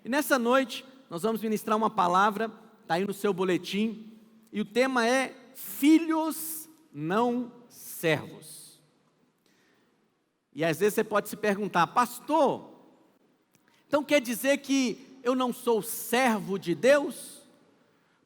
E nessa noite, nós vamos ministrar uma palavra, está aí no seu boletim, e o tema é filhos não servos. E às vezes você pode se perguntar, pastor, então quer dizer que eu não sou servo de Deus?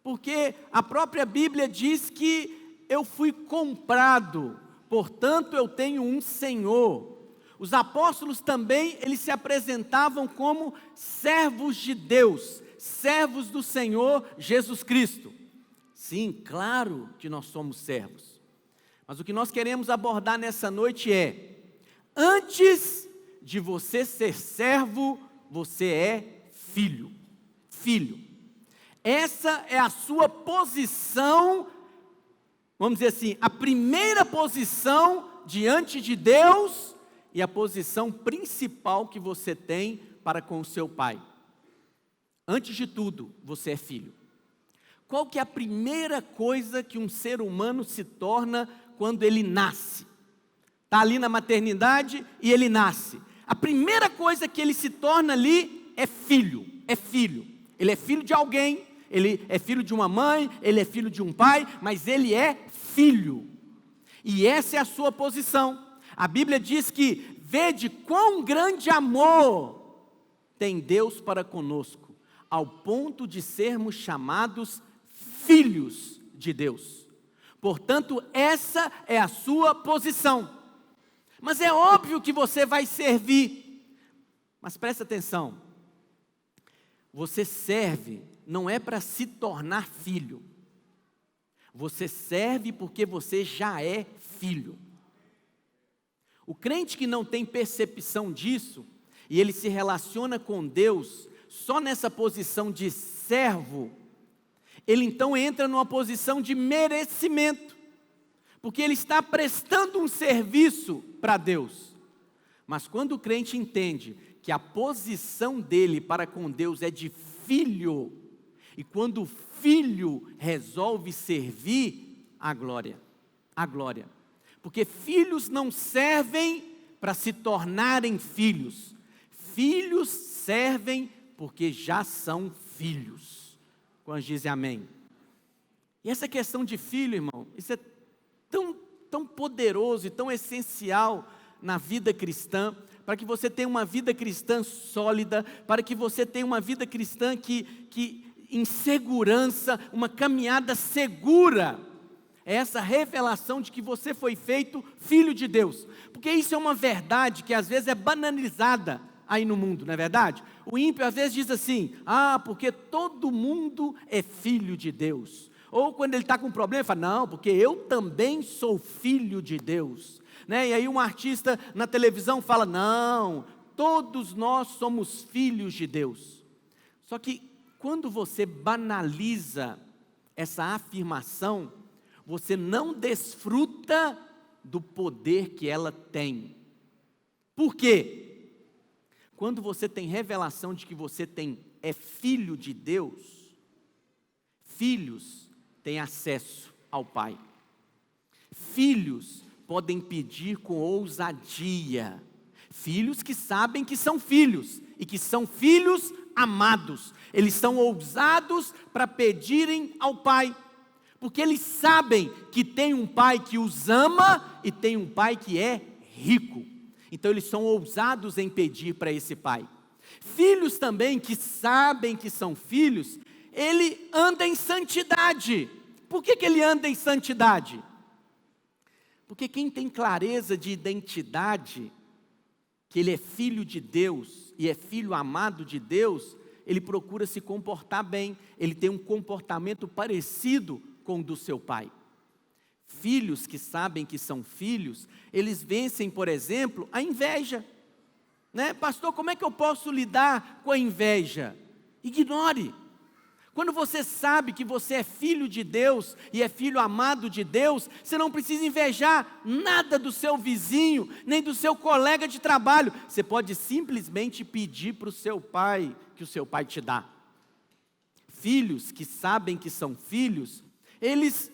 Porque a própria Bíblia diz que eu fui comprado, portanto eu tenho um Senhor. Os apóstolos também, eles se apresentavam como servos de Deus, servos do Senhor Jesus Cristo. Sim, claro que nós somos servos. Mas o que nós queremos abordar nessa noite é, antes de você ser servo, você é filho. Filho. Essa é a sua posição, vamos dizer assim, a primeira posição diante de Deus e a posição principal que você tem para com o seu pai. Antes de tudo, você é filho. Qual que é a primeira coisa que um ser humano se torna quando ele nasce? Está ali na maternidade e ele nasce. A primeira coisa que ele se torna ali é filho. É filho. Ele é filho de alguém, ele é filho de uma mãe, ele é filho de um pai, mas ele é filho. E essa é a sua posição. A Bíblia diz que, vede quão grande amor tem Deus para conosco, ao ponto de sermos chamados filhos de Deus. Portanto, essa é a sua posição. Mas é óbvio que você vai servir. Mas presta atenção. Você serve não é para se tornar filho. Você serve porque você já é filho. O crente que não tem percepção disso, e ele se relaciona com Deus só nessa posição de servo, ele então entra numa posição de merecimento, porque ele está prestando um serviço para Deus. Mas quando o crente entende que a posição dele para com Deus é de filho, e quando o filho resolve servir, a glória. Porque filhos não servem para se tornarem filhos. Filhos servem porque já são filhos. Quando dizem amém. E essa questão de filho, irmão, isso é tão poderoso e tão essencial na vida cristã, para que você tenha uma vida cristã sólida, para que você tenha uma vida cristã que em segurança, uma caminhada segura. É essa revelação de que você foi feito filho de Deus. Porque isso é uma verdade que às vezes é banalizada aí no mundo, não é verdade? O ímpio às vezes diz assim, porque todo mundo é filho de Deus. Ou quando ele está com um problema, ele fala, não, porque eu também sou filho de Deus. Né? E aí um artista na televisão fala, não, todos nós somos filhos de Deus. Só que quando você banaliza essa afirmação, você não desfruta do poder que ela tem. Por quê? Quando você tem revelação de que você é filho de Deus, filhos têm acesso ao Pai. Filhos podem pedir com ousadia. Filhos que sabem que são filhos e que são filhos amados. Eles são ousados para pedirem ao Pai. Porque eles sabem que tem um pai que os ama e tem um pai que é rico. Então eles são ousados em pedir para esse pai. Filhos também que sabem que são filhos, ele anda em santidade. Por que ele anda em santidade? Porque quem tem clareza de identidade, que ele é filho de Deus e é filho amado de Deus, ele procura se comportar bem, ele tem um comportamento parecido com o do seu pai. Filhos que sabem que são filhos, eles vencem, por exemplo, a inveja. Né? Pastor, como é que eu posso lidar com a inveja? Ignore. Quando você sabe que você é filho de Deus e é filho amado de Deus, você não precisa invejar nada do seu vizinho, nem do seu colega de trabalho. Você pode simplesmente pedir para o seu pai, que o seu pai te dá. Filhos que sabem que são filhos, eles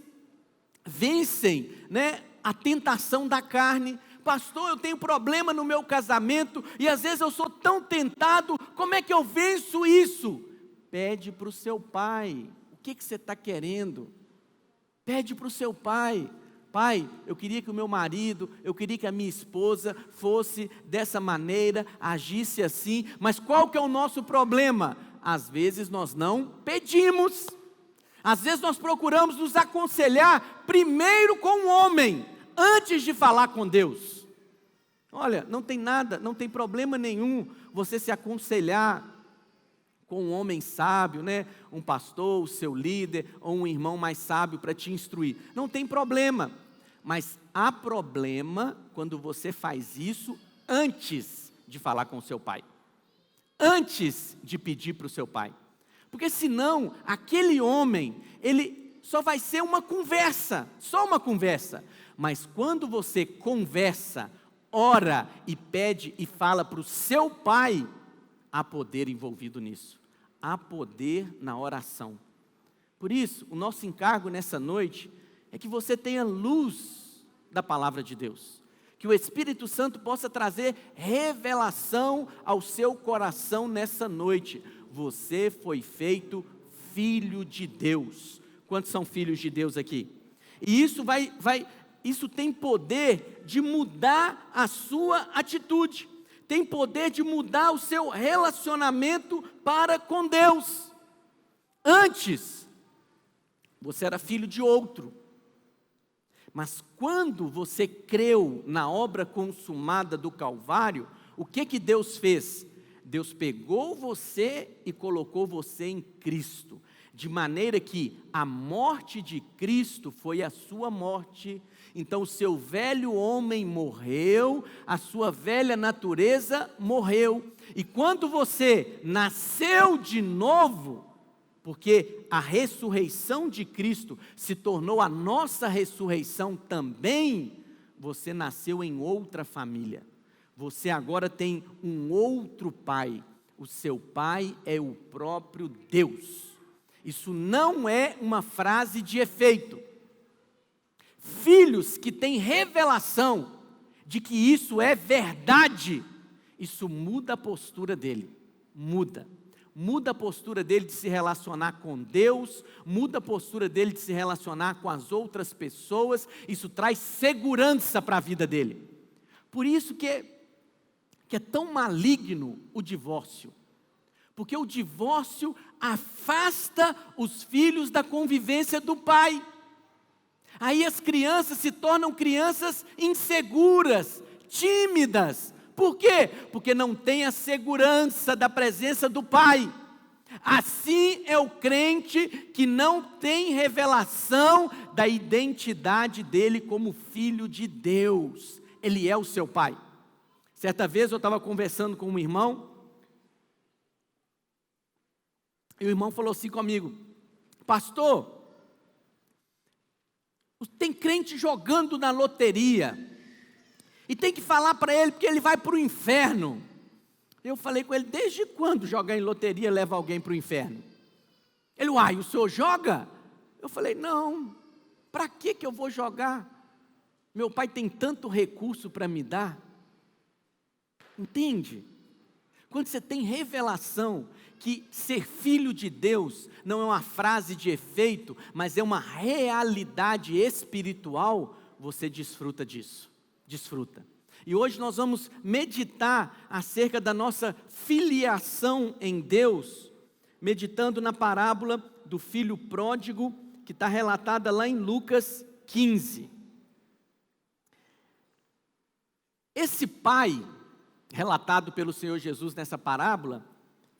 vencem, né, a tentação da carne, pastor, eu tenho problema no meu casamento, e às vezes eu sou tão tentado, como é que eu venço isso? Pede para o seu pai, o que você está querendo? Pede para o seu pai, pai, eu queria que o meu marido, eu queria que a minha esposa fosse dessa maneira, agisse assim, mas qual que é o nosso problema? Às vezes nós não pedimos, às vezes nós procuramos nos aconselhar primeiro com o homem, antes de falar com Deus. Olha, não tem nada, não tem problema nenhum você se aconselhar com um homem sábio, né? Um pastor, o seu líder, ou um irmão mais sábio para te instruir. Não tem problema, mas há problema quando você faz isso antes de falar com o seu pai, antes de pedir para o seu pai, porque senão aquele homem, ele só vai ser uma conversa, só uma conversa, mas quando você conversa, ora e pede e fala para o seu pai, há poder envolvido nisso, há poder na oração. Por isso, o nosso encargo nessa noite é que você tenha luz da palavra de Deus, que o Espírito Santo possa trazer revelação ao seu coração nessa noite. Você foi feito filho de Deus. Quantos são filhos de Deus aqui? E isso tem poder de mudar a sua atitude, tem poder de mudar o seu relacionamento para com Deus. Antes, você era filho de outro, mas quando você creu na obra consumada do Calvário, o que Deus fez? Deus pegou você e colocou você em Cristo, de maneira que a morte de Cristo foi a sua morte. Então o seu velho homem morreu, a sua velha natureza morreu, e quando você nasceu de novo, porque a ressurreição de Cristo se tornou a nossa ressurreição também, você nasceu em outra família, você agora tem um outro pai, o seu pai é o próprio Deus. Isso não é uma frase de efeito. Filhos que têm revelação de que isso é verdade, isso muda a postura dele, muda a postura dele de se relacionar com Deus, muda a postura dele de se relacionar com as outras pessoas, isso traz segurança para a vida dele. Por isso que é tão maligno o divórcio, porque o divórcio afasta os filhos da convivência do pai. Aí as crianças se tornam crianças inseguras, tímidas. Por quê? Porque não tem a segurança da presença do pai. Assim é o crente que não tem revelação da identidade dele como filho de Deus. Ele é o seu pai. Certa vez eu estava conversando com um irmão, e o irmão falou assim comigo: pastor, tem crente jogando na loteria, e tem que falar para ele porque ele vai para o inferno. Eu falei com ele: desde quando jogar em loteria leva alguém para o inferno? Ele: uai, o senhor joga? Eu falei: não, para que eu vou jogar? Meu pai tem tanto recurso para me dar. Entende? Quando você tem revelação que ser filho de Deus não é uma frase de efeito, mas é uma realidade espiritual, você desfruta disso, desfruta. E hoje nós vamos meditar acerca da nossa filiação em Deus, meditando na parábola do filho pródigo, que está relatada lá em Lucas 15. Esse pai, relatado pelo Senhor Jesus nessa parábola,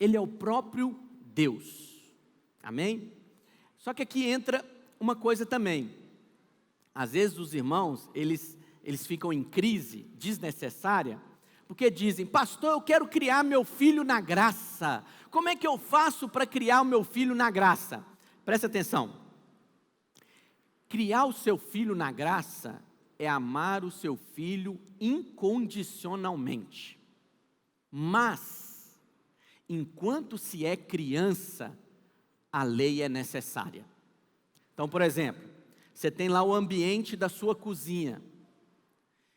ele é o próprio Deus, amém? Só que aqui entra uma coisa também. Às vezes os irmãos, eles ficam em crise desnecessária, porque dizem: pastor, eu quero criar meu filho na graça. Como é que eu faço para criar o meu filho na graça? Presta atenção. Criar o seu filho na graça é amar o seu filho incondicionalmente. Mas, enquanto se é criança, a lei é necessária. Então, por exemplo, você tem lá o ambiente da sua cozinha,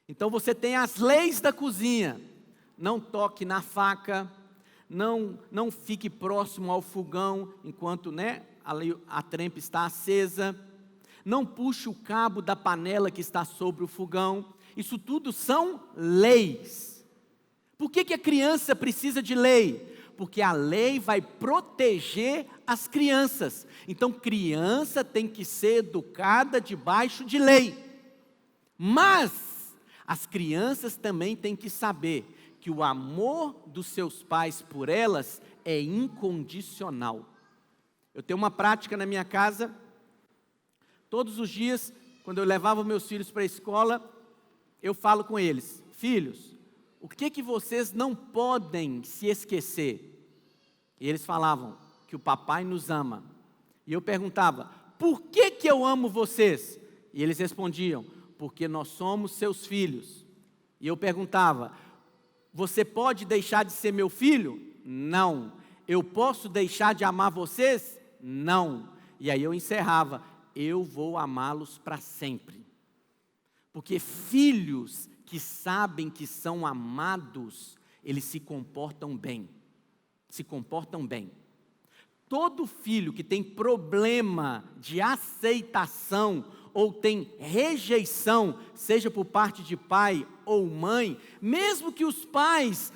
Então você tem as leis da cozinha: não toque na faca, não fique próximo ao fogão enquanto a trempa está acesa, não puxe o cabo da panela que está sobre o fogão. Isso tudo são leis. Por que a criança precisa de lei? Porque a lei vai proteger as crianças. Então, criança tem que ser educada debaixo de lei. Mas as crianças também têm que saber que o amor dos seus pais por elas é incondicional. Eu tenho uma prática na minha casa. Todos os dias, quando eu levava meus filhos para a escola, eu falo com eles: filhos, o que vocês não podem se esquecer? E eles falavam que o papai nos ama. E eu perguntava: por que eu amo vocês? E eles respondiam: porque nós somos seus filhos. E eu perguntava: você pode deixar de ser meu filho? Não. Eu posso deixar de amar vocês? Não. E aí eu encerrava: eu vou amá-los para sempre. Porque filhos que sabem que são amados, eles se comportam bem. Se comportam bem. Todo filho que tem problema de aceitação ou tem rejeição, seja por parte de pai ou mãe, mesmo que os pais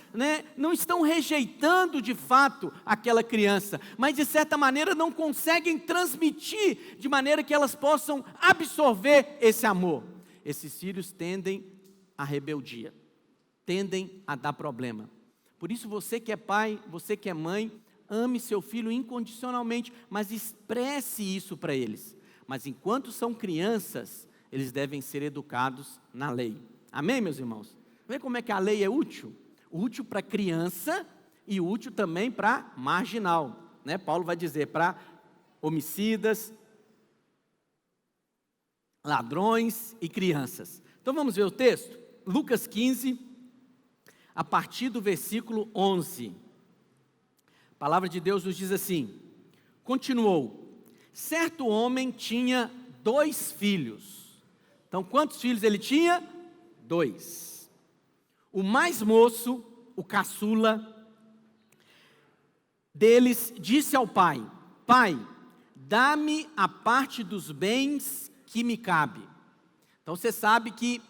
não estão rejeitando de fato aquela criança, mas de certa maneira não conseguem transmitir de maneira que elas possam absorver esse amor. Esses filhos tendem à rebeldia, tendem a dar problema. Por isso, você que é pai, você que é mãe, ame seu filho incondicionalmente, mas expresse isso para eles. Mas enquanto são crianças, eles devem ser educados na lei. Amém, meus irmãos? Vê como é que a lei é útil? Útil para criança e útil também para marginal. Paulo vai dizer para homicidas, ladrões e crianças. Então vamos ver o texto? Lucas 15, a partir do versículo 11. A palavra de Deus nos diz assim: continuou: certo homem tinha 2 filhos. Então quantos filhos ele tinha? 2. O mais moço, o caçula deles, disse ao pai: pai, dá-me a parte dos bens que me cabe. Então você sabe que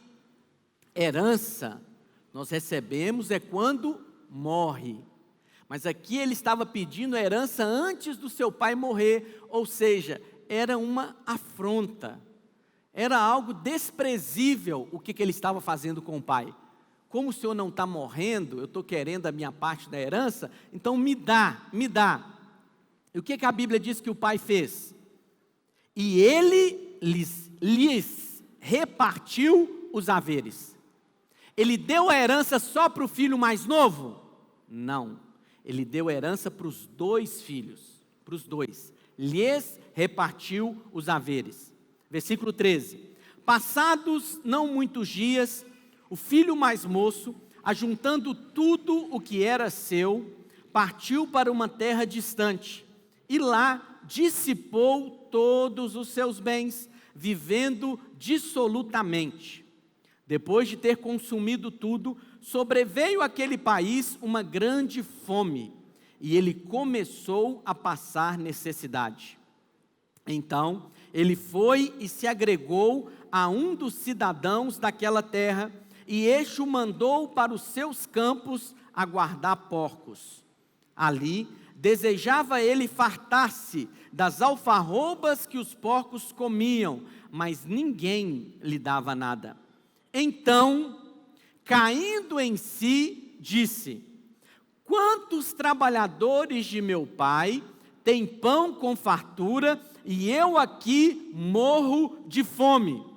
herança nós recebemos quando morre. Mas aqui ele estava pedindo a herança antes do seu pai morrer, ou seja, era uma afronta. Era algo desprezível o que ele estava fazendo com o pai. Como o senhor não está morrendo, eu estou querendo a minha parte da herança, então me dá. E o que a Bíblia diz que o pai fez? E ele lhes repartiu os haveres. Ele deu a herança só para o filho mais novo? Não. Ele deu a herança para os 2 filhos. Para os 2. Lhes repartiu os haveres. Versículo 13. Passados não muitos dias, o filho mais moço, ajuntando tudo o que era seu, partiu para uma terra distante. E lá dissipou todos os seus bens, vivendo dissolutamente. Depois de ter consumido tudo, sobreveio àquele país uma grande fome, e ele começou a passar necessidade. Então, ele foi e se agregou a um dos cidadãos daquela terra, e este o mandou para os seus campos a guardar porcos. Ali, desejava ele fartar-se das alfarrobas que os porcos comiam, mas ninguém lhe dava nada. Então, caindo em si, disse: quantos trabalhadores de meu pai têm pão com fartura, e eu aqui morro de fome.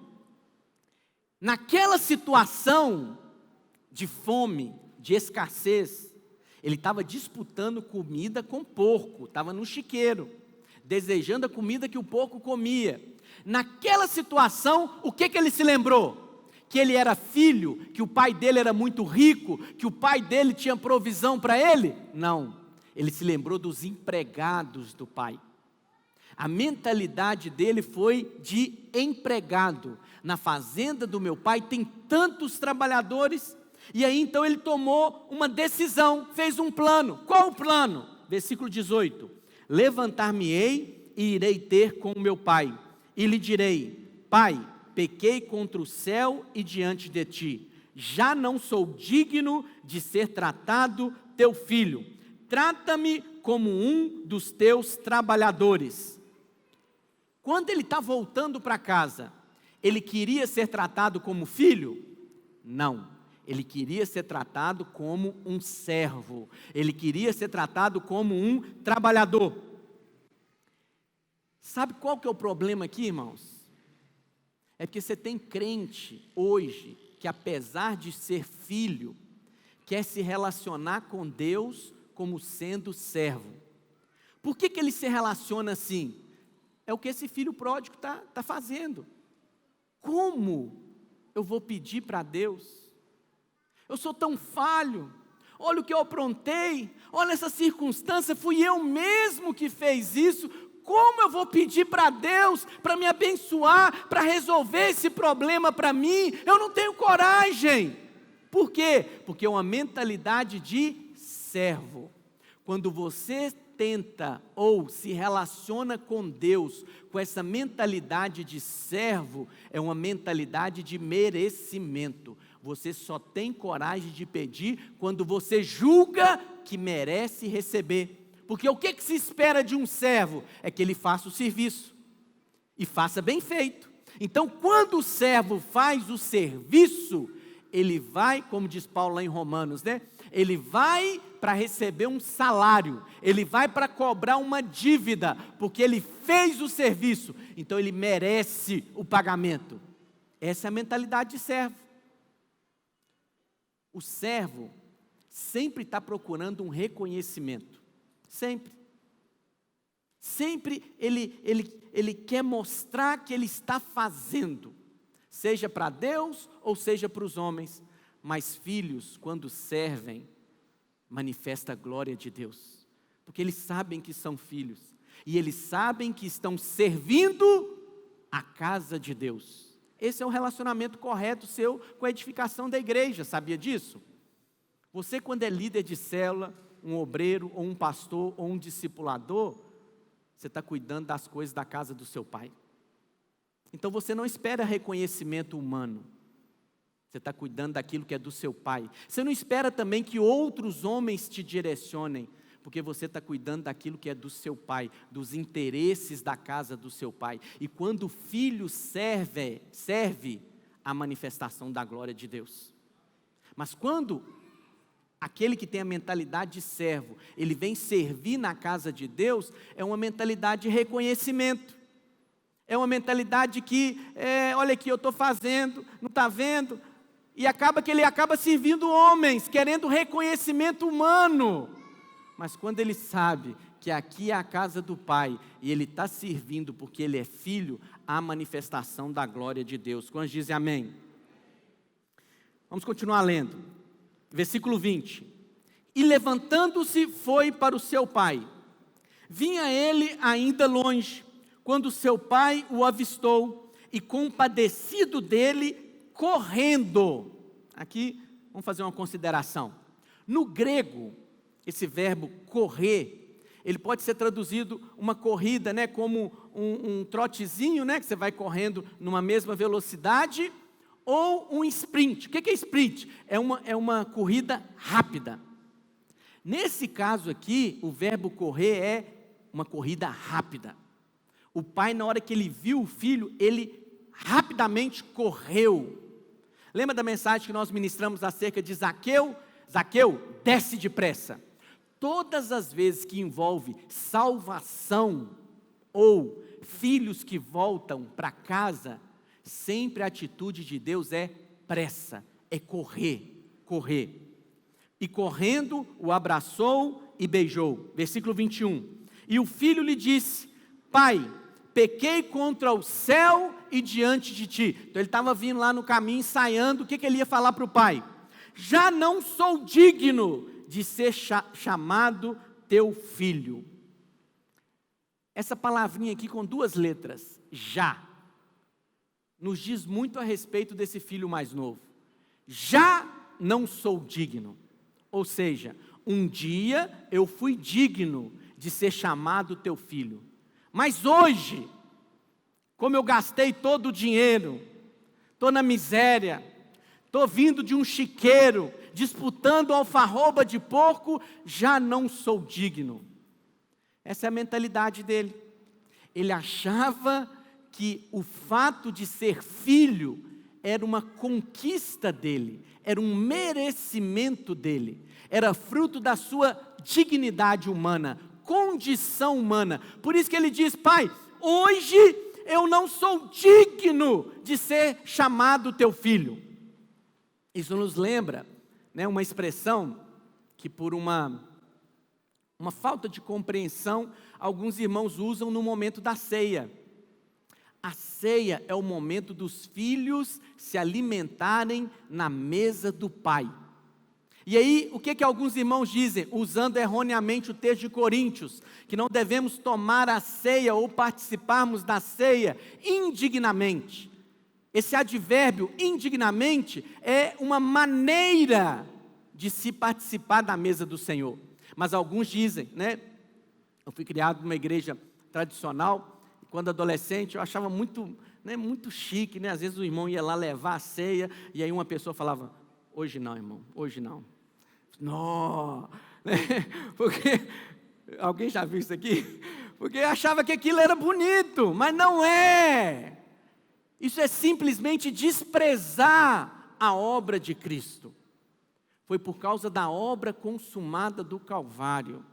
Naquela situação de fome, de escassez, ele estava disputando comida com porco, estava no chiqueiro, desejando a comida que o porco comia. Naquela situação, o que ele se lembrou? Que ele era filho, que o pai dele era muito rico, que o pai dele tinha provisão para ele? Não, ele se lembrou dos empregados do pai. A mentalidade dele foi de empregado. Na fazenda do meu pai tem tantos trabalhadores. E aí então ele tomou uma decisão, fez um plano. Qual o plano? Versículo 18: levantar-me-ei e irei ter com o meu pai, e lhe direi: Pai, pequei contra o céu e diante de ti, já não sou digno de ser tratado teu filho, trata-me como um dos teus trabalhadores. Quando ele está voltando para casa, ele queria ser tratado como filho? Não. Ele queria ser tratado como um servo. Ele queria ser tratado como um trabalhador. Sabe qual que é o problema aqui, irmãos? É porque você tem crente hoje que, apesar de ser filho, quer se relacionar com Deus como sendo servo. Por que ele se relaciona assim? É o que esse filho pródigo está fazendo. Como eu vou pedir para Deus? Eu sou tão falho, olha o que eu aprontei, olha essa circunstância, fui eu mesmo que fez isso. Como eu vou pedir para Deus, para me abençoar, para resolver esse problema para mim? Eu não tenho coragem. Por quê? Porque é uma mentalidade de servo. Quando você tenta ou se relaciona com Deus com essa mentalidade de servo, é uma mentalidade de merecimento. Você só tem coragem de pedir quando você julga que merece receber. Porque o que se espera de um servo? É que ele faça o serviço e faça bem feito. Então, quando o servo faz o serviço, ele vai, como diz Paulo lá em Romanos, né? Ele vai para receber um salário, ele vai para cobrar uma dívida, porque ele fez o serviço, então ele merece o pagamento. Essa é a mentalidade de servo. O servo sempre está procurando um reconhecimento, sempre. Sempre ele quer mostrar que ele está fazendo, seja para Deus ou seja para os homens. Mas filhos, quando servem, manifesta a glória de Deus, porque eles sabem que são filhos, e eles sabem que estão servindo a casa de Deus. Esse é o relacionamento correto seu com a edificação da igreja, sabia disso? Você, quando é líder de célula, um obreiro, ou um pastor, ou um discipulador, você está cuidando das coisas da casa do seu pai. Então você não espera reconhecimento humano, você está cuidando daquilo que é do seu pai. Você não espera também que outros homens te direcionem, porque você está cuidando daquilo que é do seu pai, dos interesses da casa do seu pai. E quando o filho serve a manifestação da glória de Deus. Mas quando aquele que tem a mentalidade de servo, ele vem servir na casa de Deus, é uma mentalidade de reconhecimento. É uma mentalidade que, olha aqui, eu estou fazendo, não está vendo? E acaba que ele acaba servindo homens, querendo reconhecimento humano. Mas quando ele sabe que aqui é a casa do Pai, e ele está servindo porque ele é filho, há a manifestação da glória de Deus. Quantos dizem amém? Vamos continuar lendo. Versículo 20. E levantando-se foi para o seu pai. Vinha ele ainda longe, quando seu pai o avistou, e compadecido dele, correndo. Aqui, vamos fazer uma consideração. No grego, esse verbo correr, ele pode ser traduzido uma corrida, né, como um trotezinho, né, que você vai correndo numa mesma velocidade, ou um sprint. O que é sprint? É uma corrida rápida. Nesse caso aqui, o verbo correr é uma corrida rápida. O pai, na hora que ele viu o filho, ele rapidamente correu. Lembra da mensagem que nós ministramos acerca de Zaqueu? Zaqueu, desce depressa. Todas as vezes que envolve salvação ou filhos que voltam para casa, sempre a atitude de Deus é pressa, é correr, correr. E correndo, o abraçou e beijou. Versículo 21. E o filho lhe disse: Pai, pequei contra o céu e diante de ti. Então ele estava vindo lá no caminho, ensaiando, o que ele ia falar para o pai? Já não sou digno de ser chamado teu filho. Essa palavrinha aqui com 2 letras, já, nos diz muito a respeito desse filho mais novo. Já não sou digno. Ou seja, um dia eu fui digno de ser chamado teu filho. Mas hoje, como eu gastei todo o dinheiro, estou na miséria, estou vindo de um chiqueiro, disputando alfarroba de porco, já não sou digno. Essa é a mentalidade dele. Ele achava que o fato de ser filho era uma conquista dele, era um merecimento dele, era fruto da sua dignidade humana, condição humana. Por isso que ele diz: pai, hoje eu não sou digno de ser chamado teu filho. Isso nos lembra, né, uma expressão que por uma falta de compreensão, alguns irmãos usam no momento da ceia. A ceia é o momento dos filhos se alimentarem na mesa do pai. E aí, o que alguns irmãos dizem, usando erroneamente o texto de Coríntios, que não devemos tomar a ceia ou participarmos da ceia indignamente. Esse advérbio, indignamente, é uma maneira de se participar da mesa do Senhor. Mas alguns dizem, né? Eu fui criado numa igreja tradicional, e quando adolescente eu achava muito chique, né? Às vezes o irmão ia lá levar a ceia, e aí uma pessoa falava: hoje não, irmão, hoje não. Não, né? Porque, alguém já viu isso aqui? Porque achava que aquilo era bonito, mas não é. Isso é simplesmente desprezar a obra de Cristo. Foi por causa da obra consumada do Calvário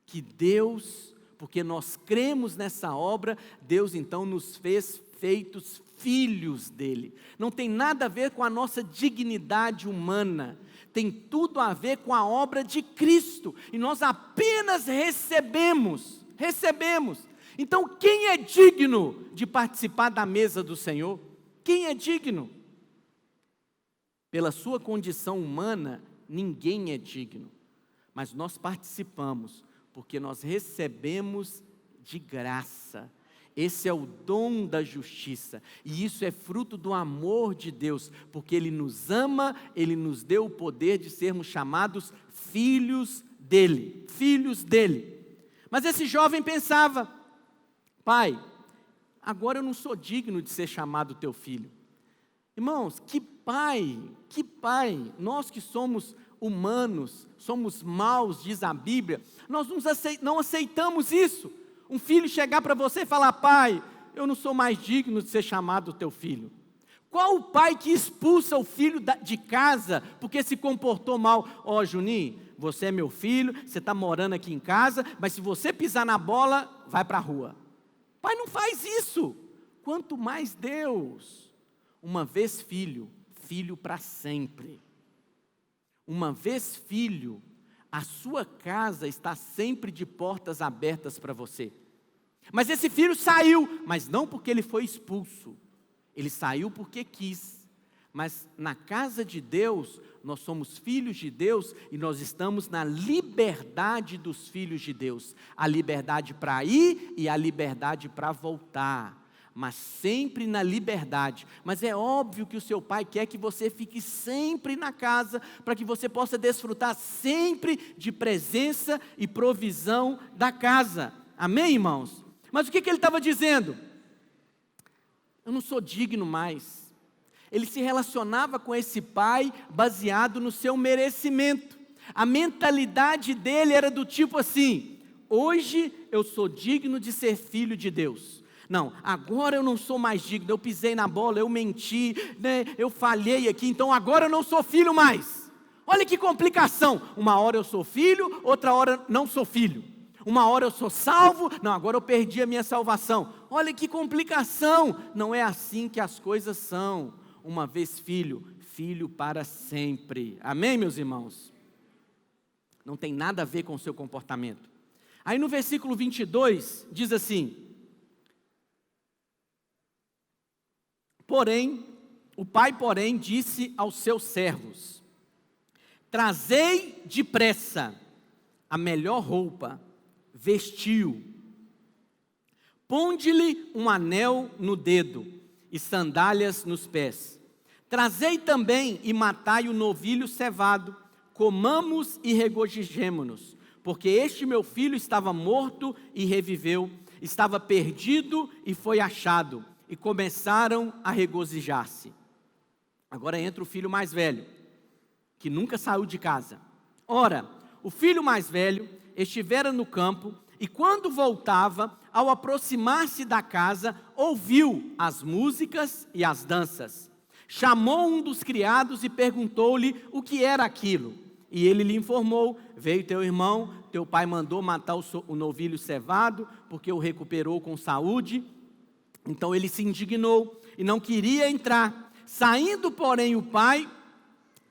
que Deus, porque nós cremos nessa obra, Deus então nos fez feitos filhos dele. Não tem nada a ver com a nossa dignidade humana, tem tudo a ver com a obra de Cristo, e nós apenas recebemos. Então, quem é digno de participar da mesa do Senhor? Quem é digno? Pela sua condição humana, ninguém é digno, mas nós participamos, porque nós recebemos de graça. Esse é o dom da justiça, e isso é fruto do amor de Deus, porque Ele nos ama, Ele nos deu o poder de sermos chamados filhos dEle, Mas esse jovem pensava: pai, agora eu não sou digno de ser chamado teu filho. Irmãos, que pai, nós que somos humanos, somos maus, diz a Bíblia, nós não aceitamos isso. Um filho chegar para você e falar: pai, eu não sou mais digno de ser chamado teu filho. Qual o pai que expulsa o filho de casa porque se comportou mal? Ó, Juninho, você é meu filho, você está morando aqui em casa, mas se você pisar na bola, vai para a rua. Pai não faz isso, quanto mais Deus. Uma vez filho, filho para sempre. Uma vez filho, a sua casa está sempre de portas abertas para você. Mas esse filho saiu, mas não porque ele foi expulso. Ele saiu porque quis. Mas na casa de Deus, nós somos filhos de Deus e nós estamos na liberdade dos filhos de Deus. A liberdade para ir e a liberdade para voltar. Mas sempre na liberdade. Mas é óbvio que o seu pai quer que você fique sempre na casa, para que você possa desfrutar sempre de presença e provisão da casa. Amém, irmãos? Mas o que ele estava dizendo? Eu não sou digno mais. Ele se relacionava com esse pai baseado no seu merecimento. A mentalidade dele era do tipo assim: hoje eu sou digno de ser filho de Deus. Não, agora eu não sou mais digno, eu pisei na bola, eu menti, né, eu falhei aqui, então agora eu não sou filho mais. Olha que complicação, uma hora eu sou filho, outra hora não sou filho. Uma hora eu sou salvo, não, agora eu perdi a minha salvação. Olha que complicação, não é assim que as coisas são. Uma vez filho, filho para sempre. Amém, meus irmãos? Não tem nada a ver com o seu comportamento. Aí no versículo 22, diz assim: o pai, porém, disse aos seus servos: trazei depressa a melhor roupa, vestiu, ponde-lhe um anel no dedo e sandálias nos pés. Trazei também e matai o novilho cevado, comamos e regozijemo-nos, porque este meu filho estava morto e reviveu, estava perdido e foi achado, e começaram a regozijar-se. Agora entra o filho mais velho, que nunca saiu de casa. Ora, o filho mais velho estivera no campo, e quando voltava, ao aproximar-se da casa, ouviu as músicas e as danças. Chamou um dos criados e perguntou-lhe o que era aquilo. E ele lhe informou: veio teu irmão, teu pai mandou matar o novilho cevado, porque o recuperou com saúde. Então ele se indignou e não queria entrar. Saindo, porém, o pai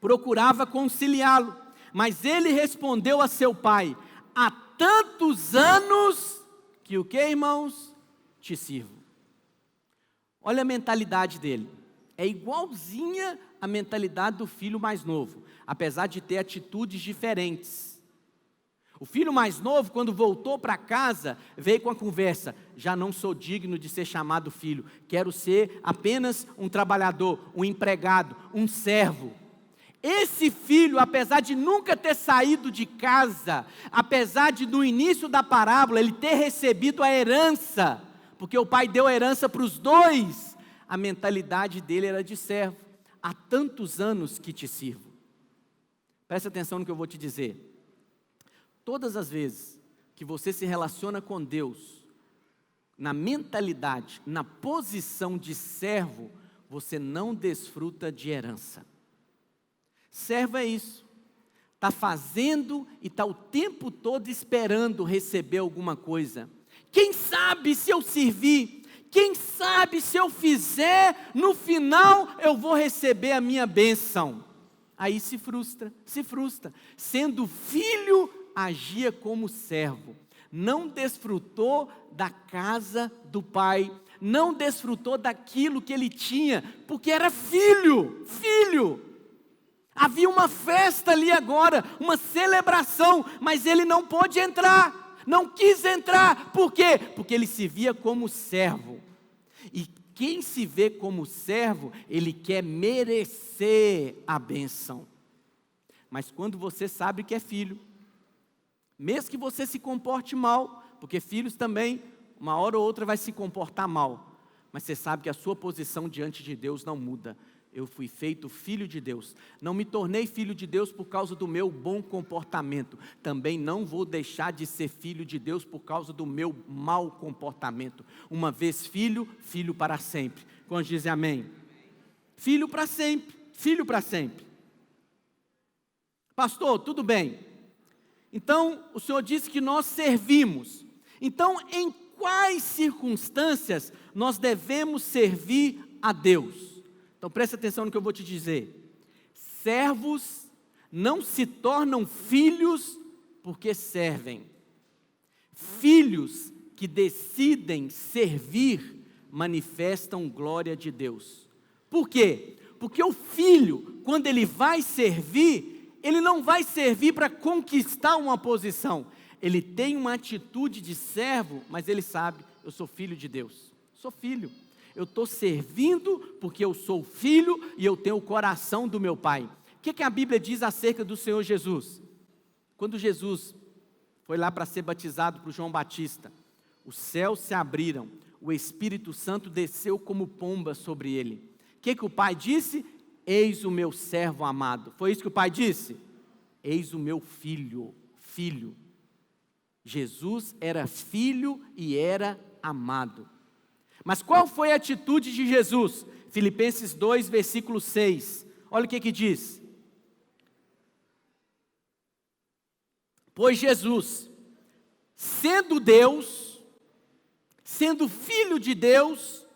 procurava conciliá-lo. Mas ele respondeu a seu pai: há tantos anos que o que, irmãos? Te sirvo. Olha a mentalidade dele. É igualzinha a mentalidade do filho mais novo, apesar de ter atitudes diferentes. O filho mais novo, quando voltou para casa, veio com a conversa: já não sou digno de ser chamado filho, quero ser apenas um trabalhador, um empregado, um servo. Esse filho, apesar de nunca ter saído de casa, apesar de no início da parábola ele ter recebido a herança, porque o pai deu a herança para os dois, a mentalidade dele era de servo. Há tantos anos que te sirvo. Presta atenção no que eu vou te dizer. Todas as vezes que você se relaciona com Deus, na mentalidade, na posição de servo, você não desfruta de herança. Servo é isso, está fazendo e está o tempo todo esperando receber alguma coisa. Quem sabe se eu servir, quem sabe se eu fizer, no final eu vou receber a minha bênção. Aí se frustra. Sendo filho, agia como servo, não desfrutou da casa do pai, não desfrutou daquilo que ele tinha, porque era filho. Havia uma festa ali agora, uma celebração, mas ele não pôde entrar, não quis entrar. Por quê? Porque ele se via como servo. E quem se vê como servo, ele quer merecer a bênção. Mas quando você sabe que é filho, mesmo que você se comporte mal, porque filhos também, uma hora ou outra vai se comportar mal, mas você sabe que a sua posição diante de Deus não muda. Eu fui feito filho de Deus, não me tornei filho de Deus por causa do meu bom comportamento, também não vou deixar de ser filho de Deus por causa do meu mau comportamento. Uma vez filho, filho para sempre. Quando dizem amém? Filho para sempre, filho para sempre. Pastor, tudo bem. Então, o Senhor disse que nós servimos. Então, em quais circunstâncias nós devemos servir a Deus? Então presta atenção no que eu vou te dizer. Servos não se tornam filhos porque servem. Filhos que decidem servir manifestam glória de Deus. Por quê? Porque o filho, quando ele vai servir, ele não vai servir para conquistar uma posição. Ele tem uma atitude de servo, mas ele sabe: eu sou filho de Deus, sou filho. Eu estou servindo porque eu sou filho e eu tenho o coração do meu pai. O que a Bíblia diz acerca do Senhor Jesus? Quando Jesus foi lá para ser batizado por João Batista, os céus se abriram, o Espírito Santo desceu como pomba sobre ele. O que o pai disse? Eis o meu servo amado. Foi isso que o pai disse? Eis o meu filho. Jesus era filho e era amado. Mas qual foi a atitude de Jesus? Filipenses 2, versículo 6. Olha o que diz. Pois Jesus, sendo Deus, sendo filho de Deus,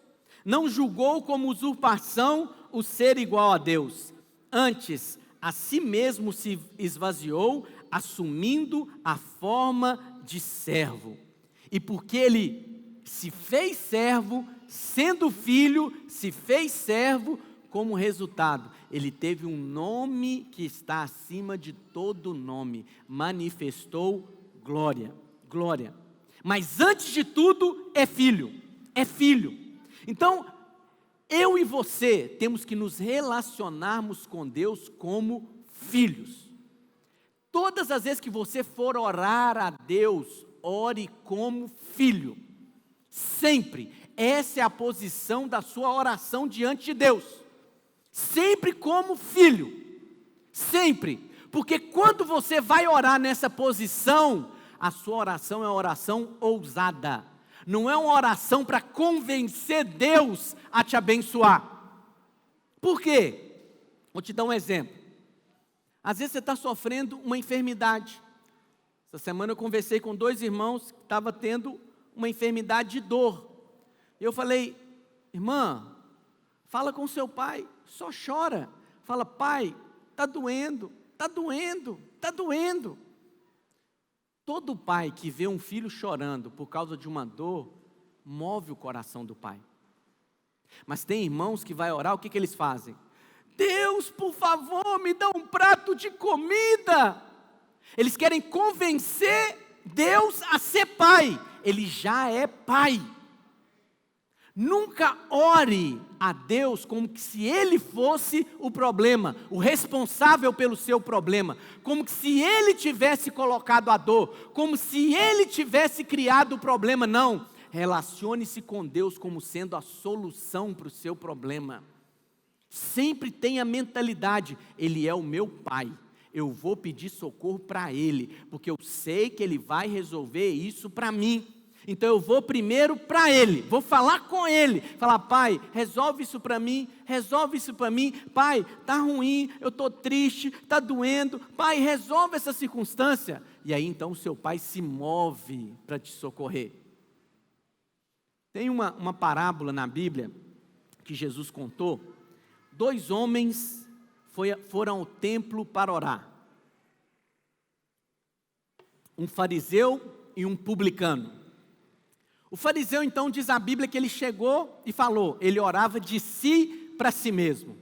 não julgou como usurpação o ser igual a Deus. Antes, a si mesmo se esvaziou, assumindo a forma de servo. E porque ele se fez servo, sendo filho, se fez servo, como resultado, ele teve um nome que está acima de todo nome, manifestou glória. mas antes de tudo é filho, é filho. Então, eu e você temos que nos relacionarmos com Deus como filhos. Todas as vezes que você for orar a Deus, ore como filho, sempre. Essa é a posição da sua oração diante de Deus, sempre como filho, sempre. Porque quando você vai orar nessa posição, a sua oração é uma oração ousada. Não é uma oração para convencer Deus a te abençoar. Por quê? Vou te dar um exemplo. Às vezes você está sofrendo uma enfermidade. Essa semana eu conversei com 2 irmãos que estavam tendo uma enfermidade de dor. Eu falei, irmã, fala com seu pai, só chora. Fala, pai, está doendo. Está doendo, está doendo. Todo pai que vê um filho chorando por causa de uma dor, move o coração do pai. Mas tem irmãos que vai orar, o que eles fazem? Deus, por favor, me dá um prato de comida. Eles querem convencer Deus a ser pai. Ele já é pai. Nunca ore a Deus como que se Ele fosse o problema, o responsável pelo seu problema, como que se Ele tivesse colocado a dor, como se Ele tivesse criado o problema. Não, relacione-se com Deus como sendo a solução para o seu problema. Sempre tenha a mentalidade, Ele é o meu Pai, eu vou pedir socorro para Ele, porque eu sei que Ele vai resolver isso para mim. Então eu vou primeiro para Ele, vou falar com Ele, falar, pai, resolve isso para mim, pai, está ruim, eu estou triste, está doendo, pai, resolve essa circunstância. E aí então o seu pai se move para te socorrer. Tem uma parábola na Bíblia que Jesus contou. 2 homens foram ao templo para orar. Um fariseu e um publicano. O fariseu então diz a Bíblia que ele chegou e falou, ele orava de si para si mesmo.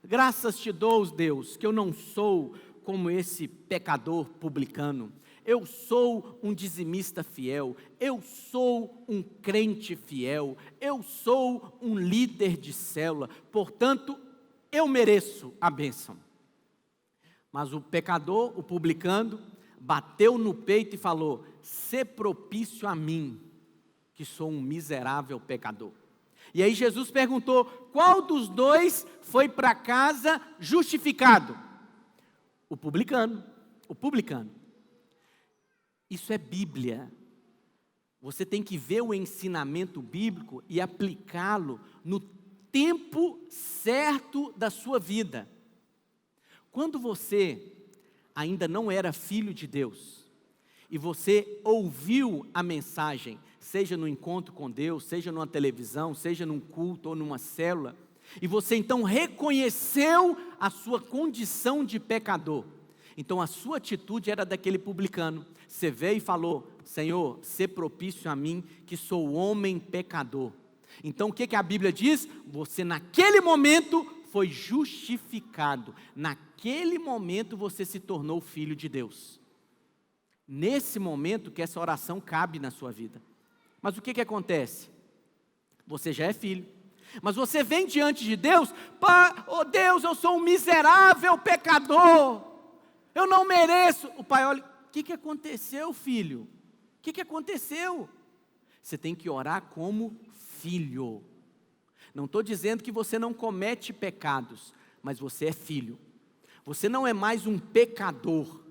Graças te dou, Deus, que eu não sou como esse pecador publicano. Eu sou um dizimista fiel, eu sou um crente fiel, eu sou um líder de célula, portanto, eu mereço a bênção. Mas o pecador, o publicano, bateu no peito e falou, sê propício a mim, que sou um miserável pecador. E aí Jesus perguntou, qual dos 2 foi para casa justificado? O publicano. Isso é Bíblia. Você tem que ver o ensinamento bíblico e aplicá-lo no tempo certo da sua vida. Quando você ainda não era filho de Deus, e você ouviu a mensagem, seja no encontro com Deus, seja numa televisão, seja num culto ou numa célula, e você então reconheceu a sua condição de pecador, então a sua atitude era daquele publicano, você veio e falou, Senhor, sê propício a mim, que sou homem pecador. Então o que a Bíblia diz? Você naquele momento foi justificado, naquele momento você se tornou filho de Deus. Nesse momento que essa oração cabe na sua vida. Mas o que acontece? Você já é filho, mas você vem diante de Deus, oh Deus, eu sou um miserável pecador, eu não mereço. O pai olha, o que aconteceu, filho? O que aconteceu? Você tem que orar como filho. Não estou dizendo que você não comete pecados, mas você é filho. Você não é mais um pecador.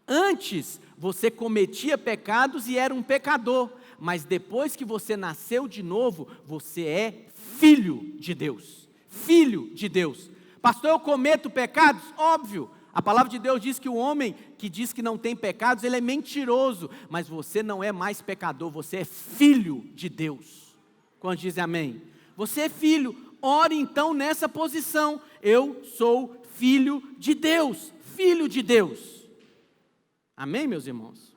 Antes, você cometia pecados e era um pecador, mas depois que você nasceu de novo, você é filho de Deus. Filho de Deus. Pastor, eu cometo pecados? Óbvio. A palavra de Deus diz que o homem que diz que não tem pecados, ele é mentiroso. Mas você não é mais pecador, você é filho de Deus. Quando dizem amém? Você é filho. Ore então nessa posição. Eu sou filho de Deus. Filho de Deus. Amém, meus irmãos?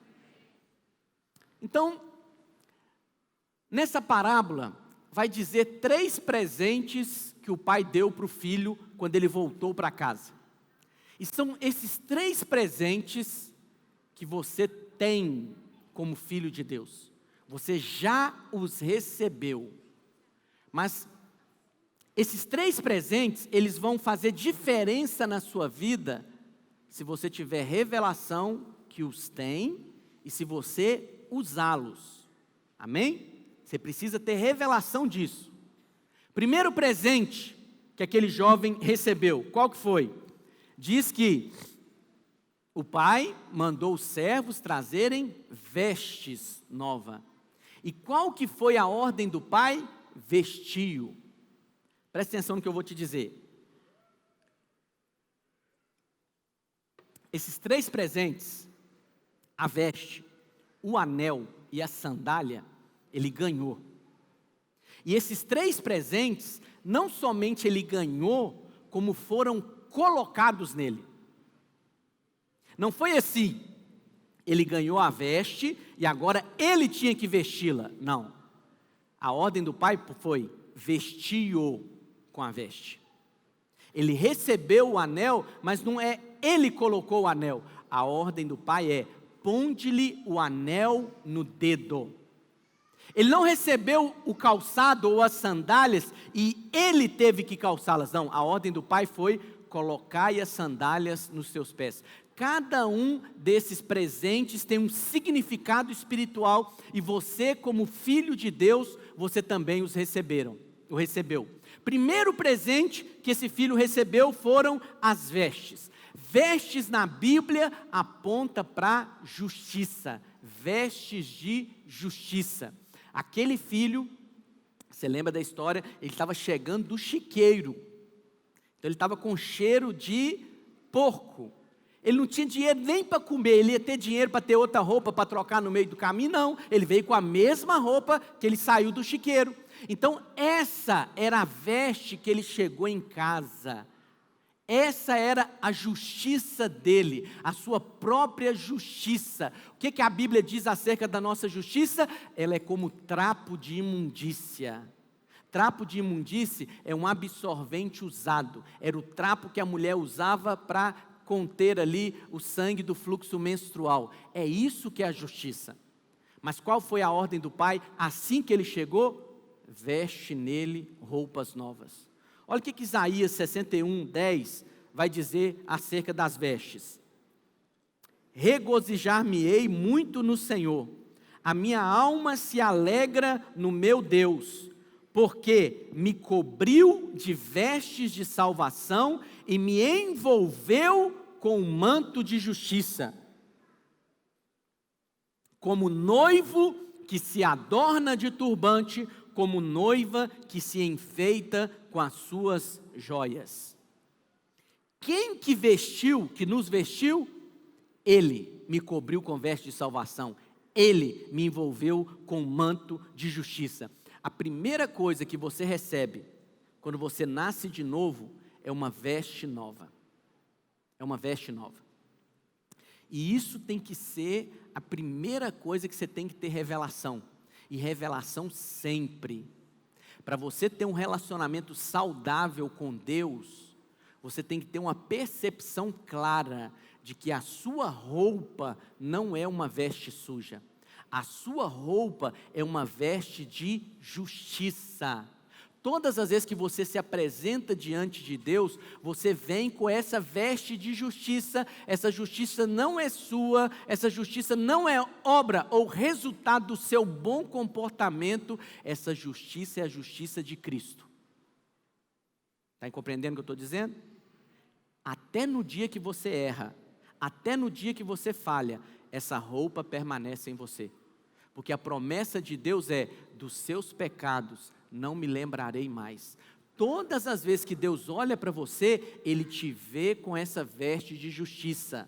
Então, nessa parábola, vai dizer 3 presentes que o pai deu para o filho quando ele voltou para casa. E são esses 3 presentes que você tem como filho de Deus. Você já os recebeu. Mas esses 3 presentes, eles vão fazer diferença na sua vida se você tiver revelação que os tem e se você usá-los. Amém? Você precisa ter revelação disso. Primeiro presente que aquele jovem recebeu, qual que foi? Diz que o pai mandou os servos trazerem vestes novas. E qual que foi a ordem do pai? Vestiu. Presta atenção no que eu vou te dizer. Esses 3 presentes, a veste, o anel e a sandália, ele ganhou. E esses 3 presentes, não somente ele ganhou, como foram colocados nele. Não foi assim, ele ganhou a veste e agora ele tinha que vesti-la. Não. A ordem do pai foi: vestiu com a veste. Ele recebeu o anel, mas não é ele colocou o anel. A ordem do pai é: ponde-lhe o anel no dedo. Ele não recebeu o calçado ou as sandálias e ele teve que calçá-las. Não, a ordem do pai foi: colocai as sandálias nos seus pés. Cada um desses presentes tem um significado espiritual e você, como filho de Deus, você também o recebeu. Primeiro presente que esse filho recebeu foram as vestes. Vestes na Bíblia aponta para justiça, vestes de justiça. Aquele filho, você lembra da história, ele estava chegando do chiqueiro, então ele estava com cheiro de porco. Ele não tinha dinheiro nem para comer, ele ia ter dinheiro para ter outra roupa para trocar no meio do caminho, não. Ele veio com a mesma roupa que ele saiu do chiqueiro. Então essa era a veste que ele chegou em casa. Essa era a justiça dele, a sua própria justiça. O que a Bíblia diz acerca da nossa justiça? Ela é como trapo de imundícia. Trapo de imundície é um absorvente usado. Era o trapo que a mulher usava para conter ali o sangue do fluxo menstrual. É isso que é a justiça. Mas qual foi a ordem do pai? Assim que ele chegou, veste nele roupas novas. Olha o que Isaías 61:10 vai dizer acerca das vestes. Regozijar-me-ei muito no Senhor, a minha alma se alegra no meu Deus, porque me cobriu de vestes de salvação e me envolveu com um manto de justiça. Como noivo que se adorna de turbante, como noiva que se enfeita com as suas joias. Quem que vestiu, que nos vestiu? Ele me cobriu com vestes de salvação. Ele me envolveu com um manto de justiça. A primeira coisa que você recebe quando você nasce de novo é uma veste nova. É uma veste nova. E isso tem que ser a primeira coisa que você tem que ter revelação. E revelação sempre. Para você ter um relacionamento saudável com Deus, você tem que ter uma percepção clara de que a sua roupa não é uma veste suja. A sua roupa é uma veste de justiça. Todas as vezes que você se apresenta diante de Deus, você vem com essa veste de justiça. Essa justiça não é sua, essa justiça não é obra ou resultado do seu bom comportamento. Essa justiça é a justiça de Cristo. Está compreendendo o que eu estou dizendo? Até no dia que você erra, até no dia que você falha, essa roupa permanece em você. Porque a promessa de Deus é: dos seus pecados não me lembrarei mais. Todas as vezes que Deus olha para você, Ele te vê com essa veste de justiça.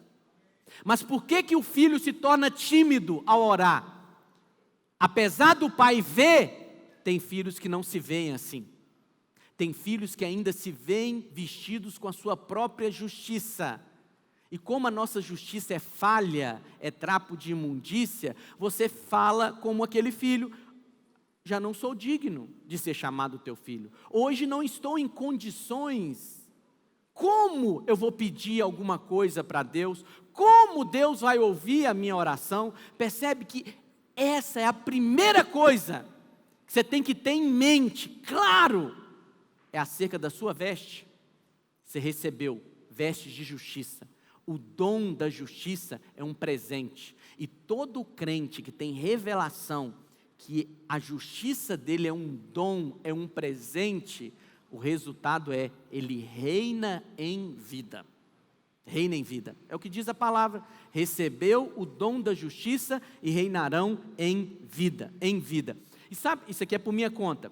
Mas por que o filho se torna tímido ao orar? Apesar do pai ver, tem filhos que não se veem assim. Tem filhos que ainda se veem vestidos com a sua própria justiça. E como a nossa justiça é falha, é trapo de imundícia, você fala como aquele filho: já não sou digno de ser chamado teu filho. Hoje não estou em condições Como eu vou pedir alguma coisa para Deus? Como Deus vai ouvir a minha oração? Percebe que essa é a primeira coisa que você tem que ter em mente, claro, é acerca da sua veste. Você recebeu vestes de justiça. O dom da justiça é um presente. E todo crente que tem revelação que a justiça dele é um dom, é um presente, o resultado é, ele reina em vida. Reina em vida. É o que diz a palavra. Recebeu o dom da justiça e reinarão em vida. Em vida. E sabe, isso aqui é por minha conta.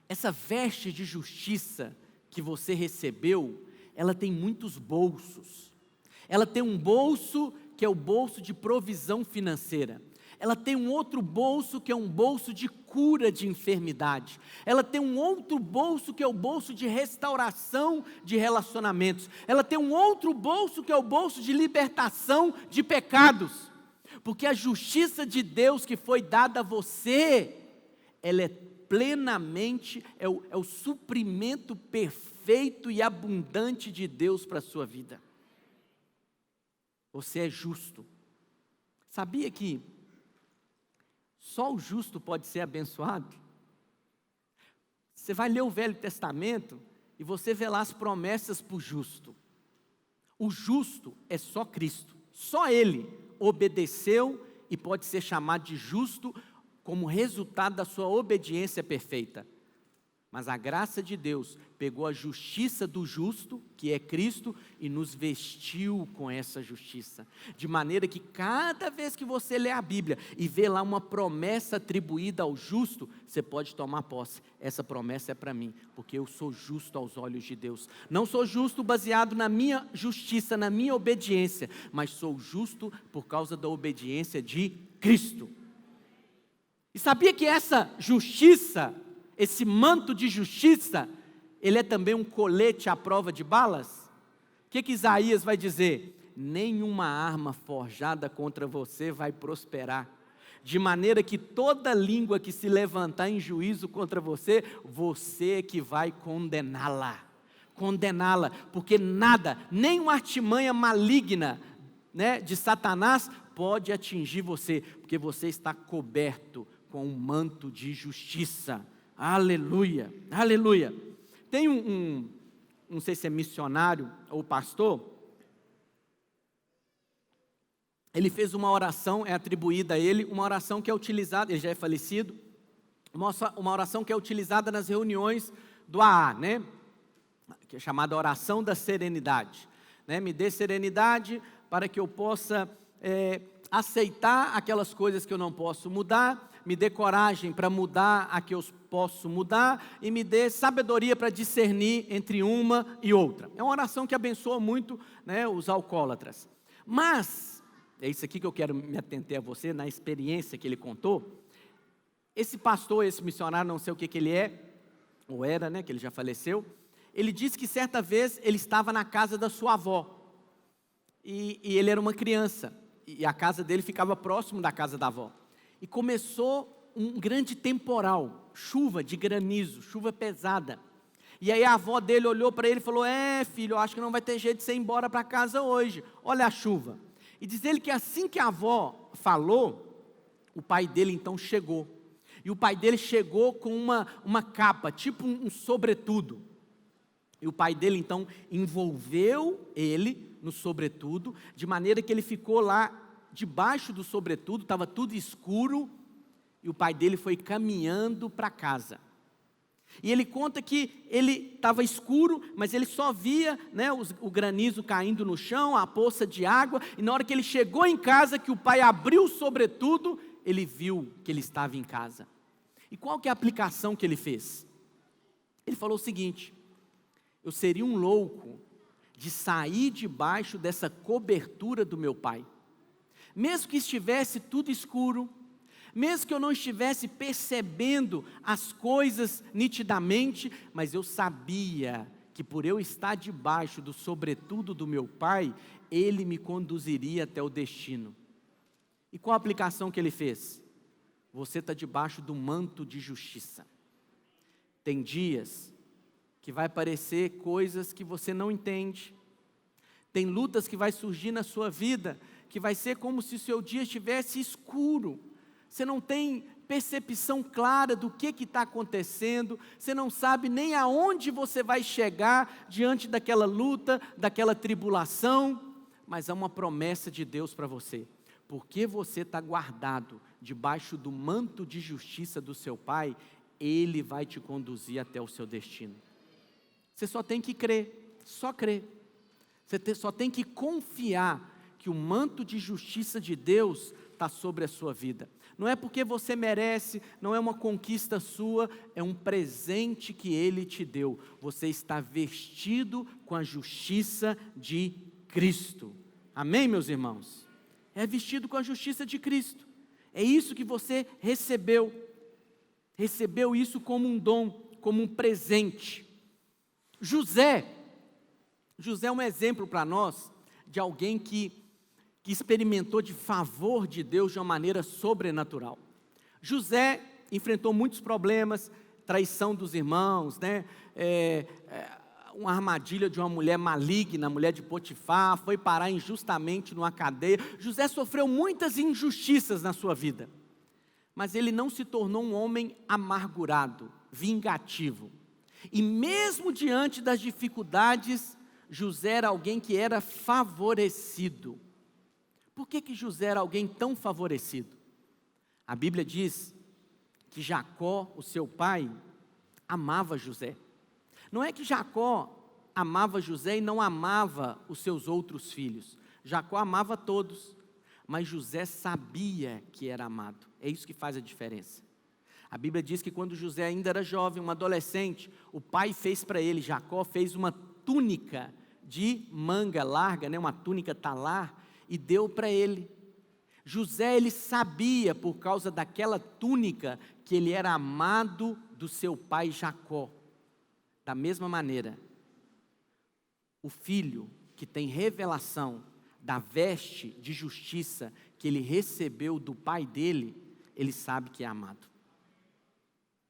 Essa veste de justiça que você recebeu, ela tem muitos bolsos. Ela tem um bolso que é o bolso de provisão financeira. Ela tem um outro bolso que é um bolso de cura de enfermidade. Ela tem um outro bolso que é o bolso de restauração de relacionamentos. Ela tem um outro bolso que é o bolso de libertação de pecados. Porque a justiça de Deus que foi dada a você, ela é plenamente, é o suprimento perfeito e abundante de Deus para a sua vida. Você é justo. Sabia que só o justo pode ser abençoado? Você vai ler o Velho Testamento e você vê lá as promessas para o justo. O justo é só Cristo. Só Ele obedeceu e pode ser chamado de justo como resultado da sua obediência perfeita. Mas a graça de Deus pegou a justiça do justo, que é Cristo, e nos vestiu com essa justiça. De maneira que cada vez que você lê a Bíblia e vê lá uma promessa atribuída ao justo, você pode tomar posse. Essa promessa é para mim, porque eu sou justo aos olhos de Deus. Não sou justo baseado na minha justiça, na minha obediência, mas sou justo por causa da obediência de Cristo. E sabia que essa justiça, esse manto de justiça, ele é também um colete à prova de balas? O que Isaías vai dizer? Nenhuma arma forjada contra você vai prosperar, de maneira que toda língua que se levantar em juízo contra você, você é que vai condená-la, porque nada, nem uma artimanha maligna, de Satanás pode atingir você, porque você está coberto com um manto de justiça. Aleluia, aleluia. Tem não sei se é missionário ou pastor, ele fez uma oração, é atribuída a ele, uma oração que é utilizada, ele já é falecido, uma oração que é utilizada nas reuniões do AA, que é chamada oração da serenidade. Me dê serenidade para que eu possa aceitar aquelas coisas que eu não posso mudar, me dê coragem para mudar a que eu posso mudar e me dê sabedoria para discernir entre uma e outra. É uma oração que abençoa muito os alcoólatras. Mas, é isso aqui que eu quero me atentar a você, na experiência que ele contou. Esse pastor, esse missionário, não sei o que ele é, ou era, que ele já faleceu, ele disse que certa vez ele estava na casa da sua avó, e ele era uma criança, e a casa dele ficava próximo da casa da avó. E começou um grande temporal, chuva de granizo, chuva pesada. E aí a avó dele olhou para ele e falou: filho, eu acho que não vai ter jeito de você ir embora para casa hoje, olha a chuva. E diz ele que assim que a avó falou, o pai dele então chegou. E o pai dele chegou com uma capa, tipo um sobretudo. E o pai dele então envolveu ele no sobretudo, de maneira que ele ficou lá debaixo do sobretudo, estava tudo escuro, e o pai dele foi caminhando para casa. E ele conta que ele estava escuro, mas ele só via o granizo caindo no chão, a poça de água, e na hora que ele chegou em casa, que o pai abriu o sobretudo, ele viu que ele estava em casa. E qual que é a aplicação que ele fez? Ele falou o seguinte: eu seria um louco de sair debaixo dessa cobertura do meu pai. Mesmo que estivesse tudo escuro, mesmo que eu não estivesse percebendo as coisas nitidamente, mas eu sabia que por eu estar debaixo do sobretudo do meu pai, ele me conduziria até o destino. E qual a aplicação que ele fez? Você está debaixo do manto de justiça. Tem dias que vai aparecer coisas que você não entende. Tem lutas que vai surgir na sua vida, que vai ser como se o seu dia estivesse escuro. Você não tem percepção clara do que está acontecendo, você não sabe nem aonde você vai chegar diante daquela luta, daquela tribulação, mas há uma promessa de Deus para você. Porque você está guardado debaixo do manto de justiça do seu Pai, Ele vai te conduzir até o seu destino. Você só tem que crer, só crer. Você só tem que confiar que o manto de justiça de Deus está sobre a sua vida. Não é porque você merece, não é uma conquista sua, é um presente que Ele te deu. Você está vestido com a justiça de Cristo. Amém, meus irmãos? É vestido com a justiça de Cristo. É isso que você recebeu. Recebeu isso como um dom, como um presente. José é um exemplo para nós de alguém que experimentou de favor de Deus de uma maneira sobrenatural. José enfrentou muitos problemas, traição dos irmãos, uma armadilha de uma mulher maligna, mulher de Potifar, foi parar injustamente numa cadeia. José sofreu muitas injustiças na sua vida, mas ele não se tornou um homem amargurado, vingativo. E mesmo diante das dificuldades, José era alguém que era favorecido. Por que José era alguém tão favorecido? A Bíblia diz que Jacó, o seu pai, amava José. Não é que Jacó amava José e não amava os seus outros filhos. Jacó amava todos, mas José sabia que era amado. É isso que faz a diferença. A Bíblia diz que quando José ainda era jovem, um adolescente, o pai fez para ele, Jacó fez uma túnica de manga larga, uma túnica talar, e deu para ele. José, ele sabia, por causa daquela túnica, que ele era amado do seu pai Jacó. Da mesma maneira, o filho que tem revelação da veste de justiça que ele recebeu do pai dele, ele sabe que é amado.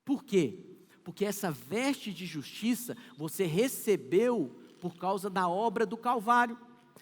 Por quê? Porque essa veste de justiça você recebeu por causa da obra do Calvário.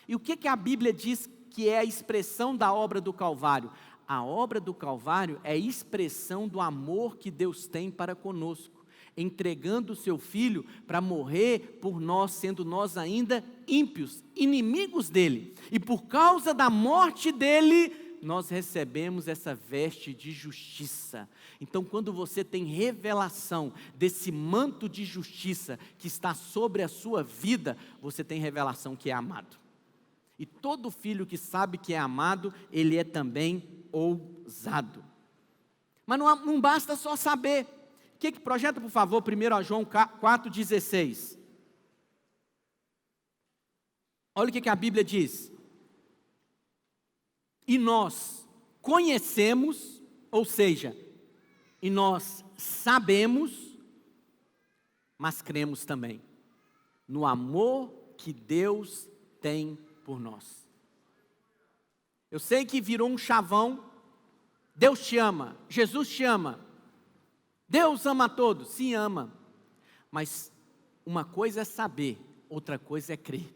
E o que a Bíblia diz que é a expressão da obra do Calvário? A obra do Calvário é a expressão do amor que Deus tem para conosco, entregando o seu Filho para morrer por nós, sendo nós ainda ímpios, inimigos dele. E por causa da morte dele, nós recebemos essa veste de justiça. Então, quando você tem revelação desse manto de justiça que está sobre a sua vida, você tem revelação que é amado. E todo filho que sabe que é amado, ele é também ousado. Mas não basta só saber. Projeta, por favor, 1 João 4,16. Olha o que a Bíblia diz. E nós conhecemos, ou seja, e nós sabemos, mas cremos também, no amor que Deus tem por nós. Eu sei que virou um chavão. Deus te ama, Jesus te ama, Deus ama a todos, sim, ama. Mas uma coisa é saber, outra coisa é crer.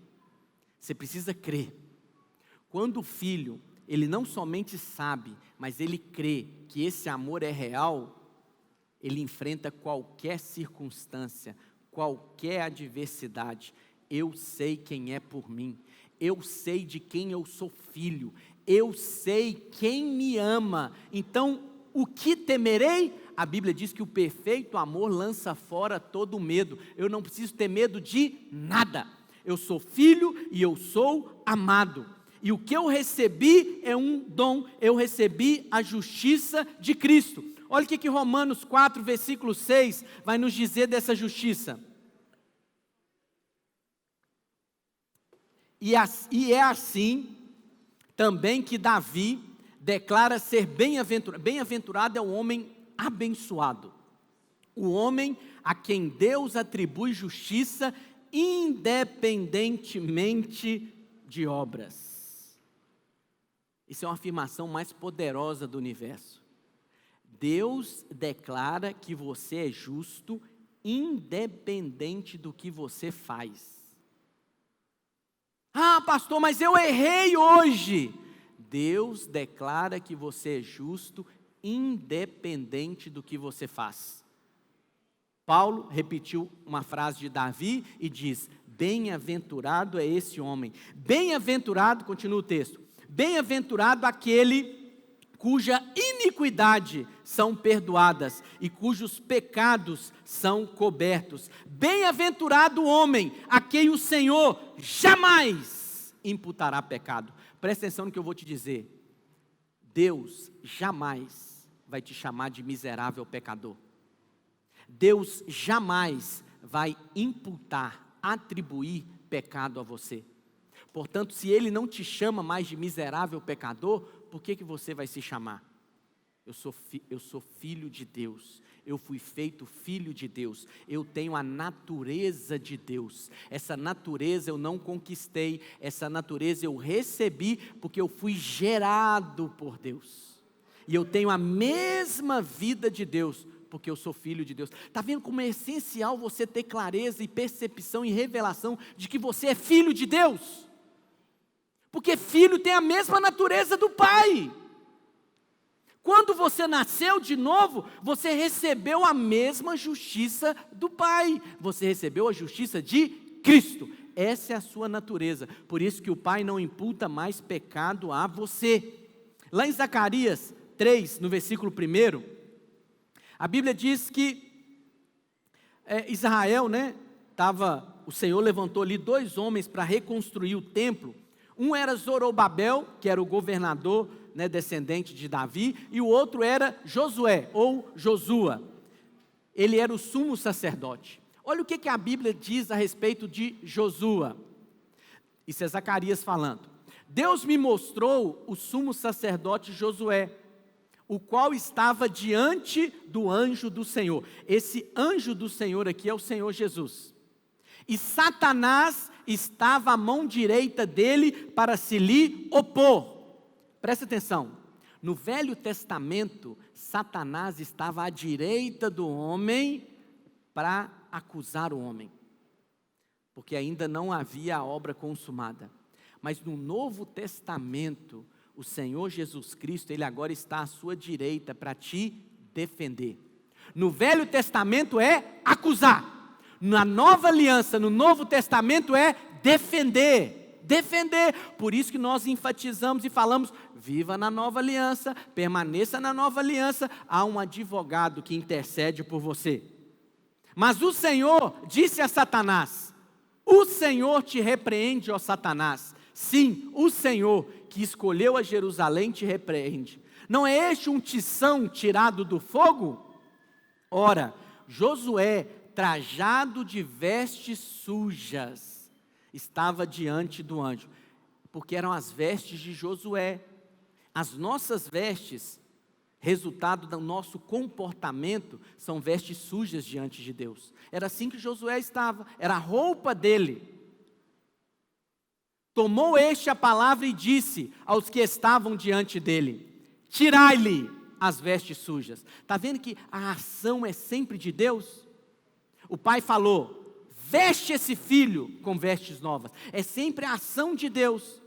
Você precisa crer. Quando o filho, ele não somente sabe, mas ele crê que esse amor é real, ele enfrenta qualquer circunstância, qualquer adversidade. Eu sei quem é por mim, eu sei de quem eu sou filho, eu sei quem me ama, então o que temerei? A Bíblia diz que o perfeito amor lança fora todo medo. Eu não preciso ter medo de nada. Eu sou filho e eu sou amado. E o que eu recebi é um dom. Eu recebi a justiça de Cristo. Olha o que Romanos 4, versículo 6 vai nos dizer dessa justiça. E é assim também que Davi declara ser bem-aventurado. Bem-aventurado é o homem abençoado, o homem a quem Deus atribui justiça independentemente de obras. Isso é uma afirmação mais poderosa do universo. Deus declara que você é justo independente do que você faz. Ah, pastor, mas eu errei hoje. Deus declara que você é justo, independente do que você faz. Paulo repetiu uma frase de Davi e diz: bem-aventurado é esse homem. Bem-aventurado, continua o texto, bem-aventurado aquele cuja iniquidade são perdoadas e cujos pecados são cobertos. Bem-aventurado o homem a quem o Senhor jamais imputará pecado. Presta atenção no que eu vou te dizer. Deus jamais vai te chamar de miserável pecador. Deus jamais vai imputar, atribuir pecado a você. Portanto, se Ele não te chama mais de miserável pecador, por que você vai se chamar? Eu sou filho de Deus, eu fui feito filho de Deus, eu tenho a natureza de Deus. Essa natureza eu não conquistei, essa natureza eu recebi porque eu fui gerado por Deus. E eu tenho a mesma vida de Deus, porque eu sou filho de Deus. Está vendo como é essencial você ter clareza e percepção e revelação de que você é filho de Deus? Porque filho tem a mesma natureza do pai. Quando você nasceu de novo, você recebeu a mesma justiça do pai. Você recebeu a justiça de Cristo. Essa é a sua natureza. Por isso que o pai não imputa mais pecado a você. Lá em Zacarias 3, no versículo 1, a Bíblia diz que Israel, o Senhor levantou ali 2 homens para reconstruir o templo. Um era Zorobabel, que era o governador, descendente de Davi, e o outro era Josué, ou Josua. Ele era o sumo sacerdote. Olha o que a Bíblia diz a respeito de Josua. Isso é Zacarias falando. Deus me mostrou o sumo sacerdote Josué, o qual estava diante do anjo do Senhor. Esse anjo do Senhor aqui é o Senhor Jesus. E Satanás estava à mão direita dele para se lhe opor. Presta atenção, no Velho Testamento, Satanás estava à direita do homem para acusar o homem, porque ainda não havia a obra consumada. Mas no Novo Testamento, o Senhor Jesus Cristo, Ele agora está à sua direita para te defender. No Velho Testamento é acusar. Na Nova Aliança, no Novo Testamento é defender. Defender. Por isso que nós enfatizamos e falamos: viva na Nova Aliança, permaneça na Nova Aliança. Há um advogado que intercede por você. Mas o Senhor disse a Satanás: o Senhor te repreende, ó Satanás. Sim, o Senhor que escolheu a Jerusalém te repreende. Não é este um tição tirado do fogo? Ora, Josué, trajado de vestes sujas, estava diante do anjo, porque eram as vestes de Josué. As nossas vestes, resultado do nosso comportamento, são vestes sujas diante de Deus. Era assim que Josué estava, era a roupa dele. Tomou este a palavra e disse aos que estavam diante dele: tirai-lhe as vestes sujas. Está vendo que a ação é sempre de Deus? O pai falou: veste esse filho com vestes novas. É sempre a ação de Deus.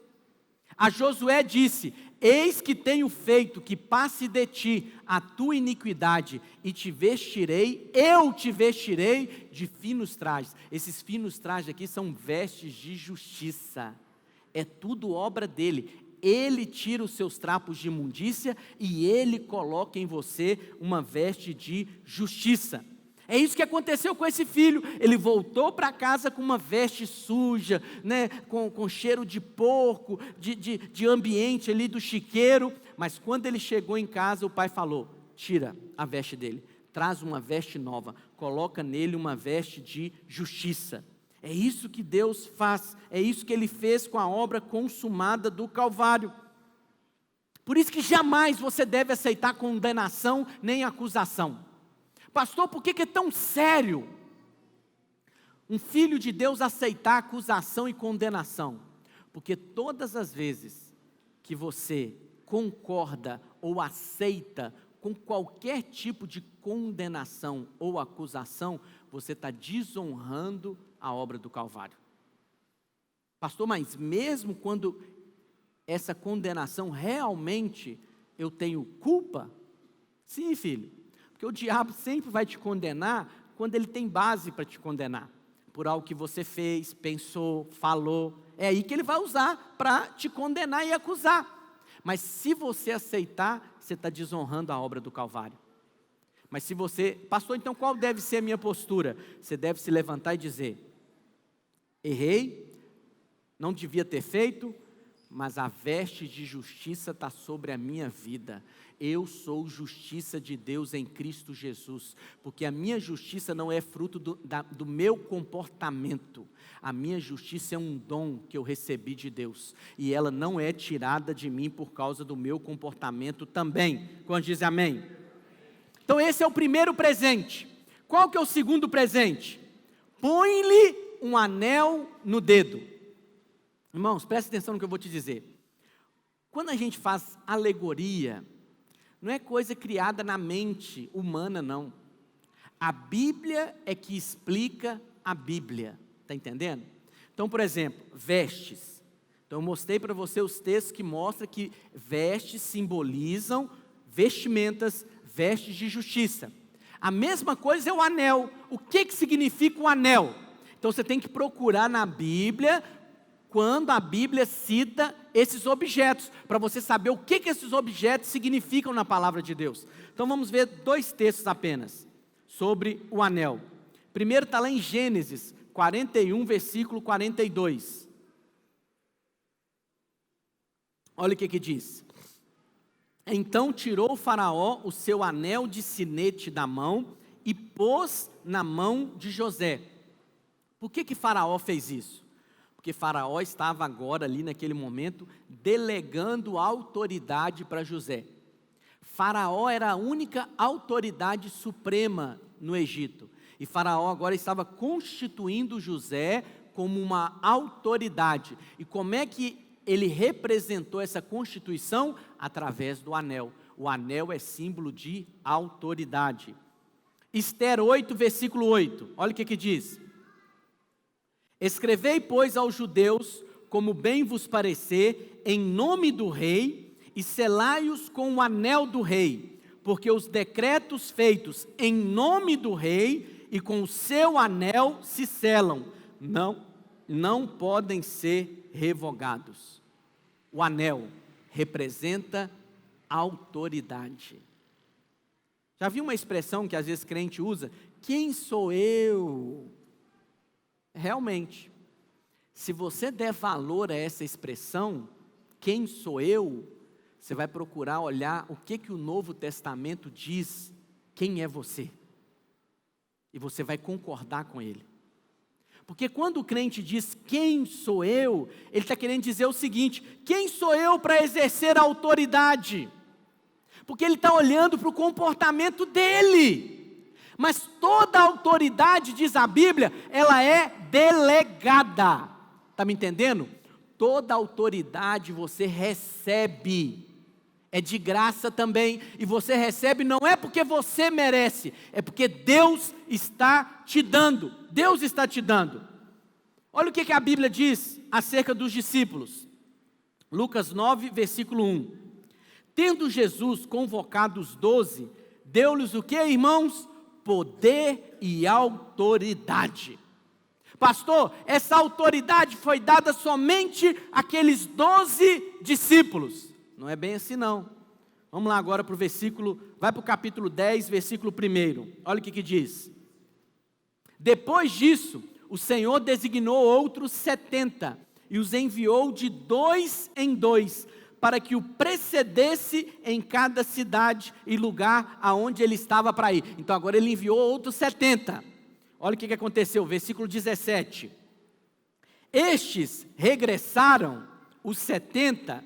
A Josué disse: eis que tenho feito que passe de ti a tua iniquidade, e te vestirei, eu te vestirei de finos trajes. Esses finos trajes aqui são vestes de justiça. É tudo obra dele. Ele tira os seus trapos de imundícia e ele coloca em você uma veste de justiça. É isso que aconteceu com esse filho. Ele voltou para casa com uma veste suja, com cheiro de porco, de ambiente ali do chiqueiro. Mas quando ele chegou em casa, o pai falou: tira a veste dele, traz uma veste nova, coloca nele uma veste de justiça. É isso que Deus faz, é isso que Ele fez com a obra consumada do Calvário. Por isso que jamais você deve aceitar condenação nem acusação. Pastor, por que é tão sério um filho de Deus aceitar acusação e condenação? Porque todas as vezes que você concorda ou aceita com qualquer tipo de condenação ou acusação, você está desonrando a obra do Calvário. Pastor, mas mesmo quando essa condenação realmente eu tenho culpa? Sim, filho, porque o diabo sempre vai te condenar quando ele tem base para te condenar, por algo que você fez, pensou, falou. É aí que ele vai usar para te condenar e acusar. Mas se você aceitar, você está desonrando a obra do Calvário. Mas se você, pastor, então qual deve ser a minha postura? Você deve se levantar e dizer: errei, não devia ter feito, mas a veste de justiça está sobre a minha vida. Eu sou justiça de Deus em Cristo Jesus, porque a minha justiça não é fruto do meu comportamento. A minha justiça é um dom que eu recebi de Deus, e ela não é tirada de mim por causa do meu comportamento também. Quando diz amém? Então esse é o primeiro presente. Qual que é o segundo presente? Põe-lhe um anel no dedo. Irmãos, preste atenção no que eu vou te dizer. Quando a gente faz alegoria, não é coisa criada na mente humana, não. A Bíblia é que explica a Bíblia. Está entendendo? Então, por exemplo, vestes. Então, eu mostrei para você os textos que mostram que vestes simbolizam vestimentas, vestes de justiça. A mesma coisa é o anel. O que significa o anel? Então, você tem que procurar na Bíblia, quando a Bíblia cita esses objetos, para você saber o que esses objetos significam na palavra de Deus. Então vamos ver 2 textos apenas, sobre o anel. Primeiro está lá em Gênesis 41, versículo 42. Olha o que diz. Então tirou o faraó o seu anel de sinete da mão, e pôs na mão de José. Por que faraó fez isso? Porque faraó estava agora ali naquele momento delegando autoridade para José. Faraó era a única autoridade suprema no Egito. E faraó agora estava constituindo José como uma autoridade. E como é que ele representou essa constituição? Através do anel. O anel é símbolo de autoridade. Ester 8, versículo 8. Olha o que diz. Escrevei, pois, aos judeus, como bem vos parecer, em nome do rei, e selai-os com o anel do rei, porque os decretos feitos em nome do rei e com o seu anel se selam, não podem ser revogados. O anel representa autoridade. Já viu uma expressão que às vezes crente usa? Quem sou eu? Realmente, se você der valor a essa expressão, quem sou eu, você vai procurar olhar o que o Novo Testamento diz, quem é você, e você vai concordar com ele. Porque quando o crente diz quem sou eu, ele está querendo dizer o seguinte: quem sou eu para exercer a autoridade? Porque ele está olhando para o comportamento dele. Mas toda autoridade, diz a Bíblia, ela é delegada. Está me entendendo? Toda autoridade você recebe. É de graça também. E você recebe não é porque você merece, é porque Deus está te dando. Deus está te dando. Olha o que a Bíblia diz acerca dos discípulos. Lucas 9, versículo 1. Tendo Jesus convocado os 12, deu-lhes o que, irmãos? Poder e autoridade. Pastor, essa autoridade foi dada somente àqueles 12 discípulos. Não é bem assim não. Vamos lá agora para o versículo, vai para o capítulo 10, versículo 1. Olha o que diz. Depois disso, o Senhor designou outros 70 e os enviou de 2 em 2, para que o precedesse em cada cidade e lugar aonde ele estava para ir. Então agora ele enviou outros 70. Olha o que aconteceu, versículo 17. Estes regressaram, os 70,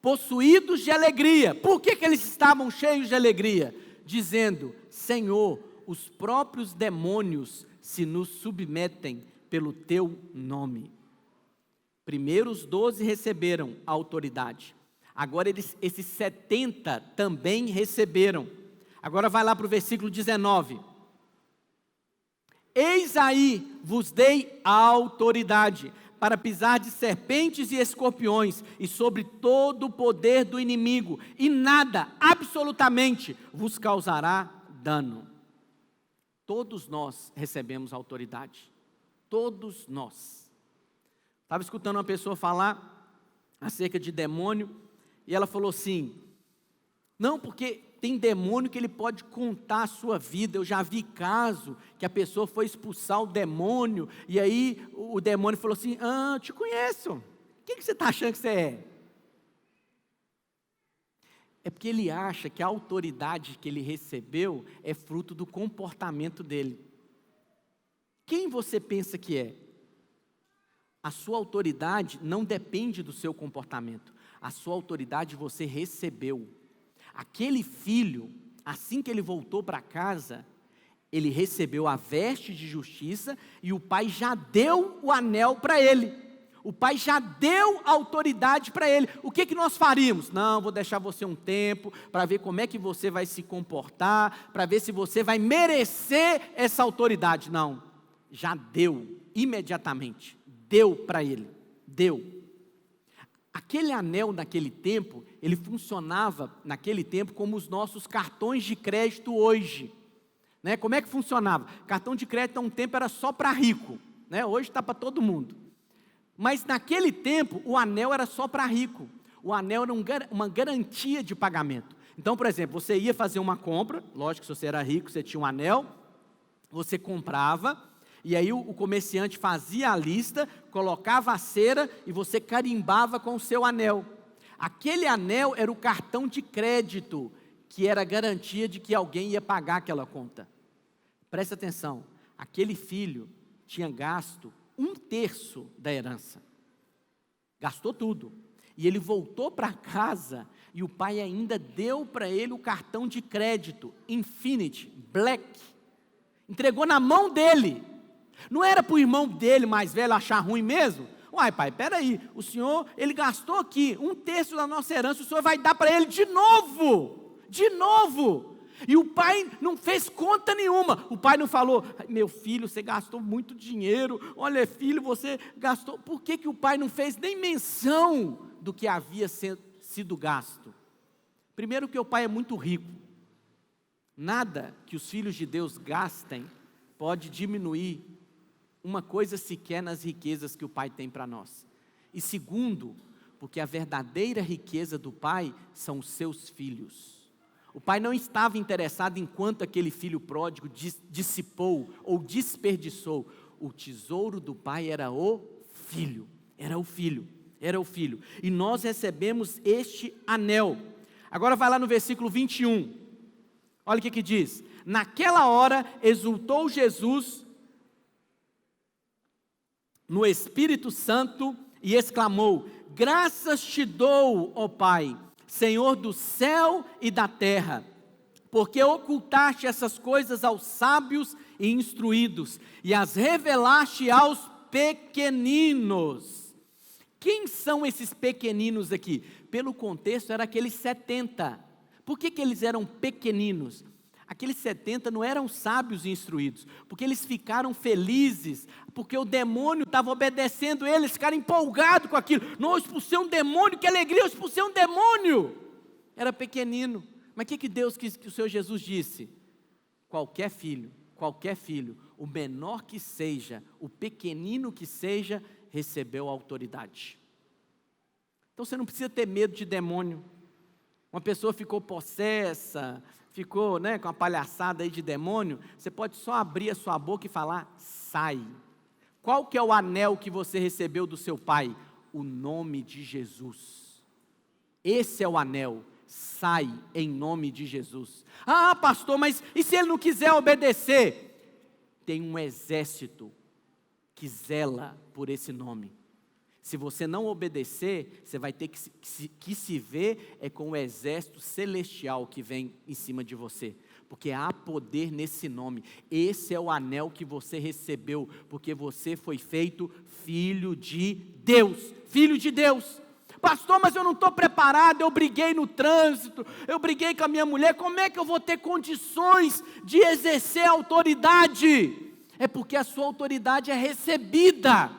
possuídos de alegria. Por que eles estavam cheios de alegria? Dizendo: Senhor, os próprios demônios se nos submetem pelo teu nome. Primeiro os 12 receberam a autoridade. Agora esses 70 também receberam. Agora vai lá para o versículo 19. Eis aí vos dei a autoridade para pisar de serpentes e escorpiões e sobre todo o poder do inimigo, e nada, absolutamente, vos causará dano. Todos nós recebemos autoridade. Todos nós. Estava escutando uma pessoa falar acerca de demônio, e ela falou assim: não, porque tem demônio que ele pode contar a sua vida. Eu já vi caso que a pessoa foi expulsar o demônio, e aí o demônio falou assim: eu te conheço, quem que você está achando que você é? É porque ele acha que a autoridade que ele recebeu é fruto do comportamento dele. Quem você pensa que é? A sua autoridade não depende do seu comportamento. A sua autoridade você recebeu. Aquele filho, assim que ele voltou para casa, ele recebeu a veste de justiça e o pai já deu o anel para ele. O pai já deu autoridade para ele. O que nós faríamos? Não, vou deixar você um tempo para ver como é que você vai se comportar, para ver se você vai merecer essa autoridade. Não, já deu imediatamente. Deu para ele, deu. Aquele anel naquele tempo, ele funcionava naquele tempo como os nossos cartões de crédito hoje. Né? Como é que funcionava? Cartão de crédito há um tempo era só para rico, né? Hoje está para todo mundo. Mas naquele tempo, o anel era só para rico. O anel era uma garantia de pagamento. Então, por exemplo, você ia fazer uma compra, lógico que se você era rico, você tinha um anel, você comprava, e aí o comerciante fazia a lista, colocava a cera e você carimbava com o seu anel. Aquele anel era o cartão de crédito, que era a garantia de que alguém ia pagar aquela conta. Presta atenção, aquele filho tinha gasto 1/3 da herança. Gastou tudo. E ele voltou para casa e o pai ainda deu para ele o cartão de crédito, Infinity, Black. Entregou na mão dele. Não era para o irmão dele mais velho achar ruim mesmo? Uai, pai, peraí, o senhor, ele gastou aqui 1/3 da nossa herança, o senhor vai dar para ele de novo. De novo. E o pai não fez conta nenhuma. O pai não falou: meu filho, você gastou muito dinheiro. Olha, filho, você gastou. Por que o pai não fez nem menção do que havia sido gasto? Primeiro, que o pai é muito rico. Nada que os filhos de Deus gastem pode diminuir uma coisa sequer nas riquezas que o pai tem para nós. E segundo, porque a verdadeira riqueza do pai são os seus filhos. O pai não estava interessado em quanto aquele filho pródigo dissipou ou desperdiçou. O tesouro do pai era o filho. Era o filho. Era o filho. E nós recebemos este anel. Agora vai lá no versículo 21. Olha o que diz. Naquela hora exultou Jesus no Espírito Santo e exclamou: graças te dou, ó Pai, Senhor do céu e da terra, porque ocultaste essas coisas aos sábios e instruídos, e as revelaste aos pequeninos. Quem são esses pequeninos aqui? Pelo contexto, era aqueles 70. Por que eles eram pequeninos? Aqueles 70 não eram sábios e instruídos, porque eles ficaram felizes, porque o demônio estava obedecendo eles, ficaram empolgados com aquilo. Não, eu expulsei um demônio, que alegria, eu expulsei um demônio. Era pequenino. Mas o que Deus quis, que o Senhor Jesus disse? Qualquer filho, o menor que seja, o pequenino que seja, recebeu a autoridade. Então você não precisa ter medo de demônio. Uma pessoa ficou possessa, ficou, com uma palhaçada aí de demônio, você pode só abrir a sua boca e falar: sai. Qual que é o anel que você recebeu do seu pai? O nome de Jesus. Esse é o anel. Sai em nome de Jesus. Ah, pastor, mas e se ele não quiser obedecer? Tem um exército que zela por esse nome. Se você não obedecer, você vai ter que se ver com o exército celestial que vem em cima de você. Porque há poder nesse nome. Esse é o anel que você recebeu, porque você foi feito filho de Deus. Filho de Deus. Pastor, mas eu não estou preparado, eu briguei no trânsito, eu briguei com a minha mulher, como é que eu vou ter condições de exercer autoridade? É porque a sua autoridade é recebida.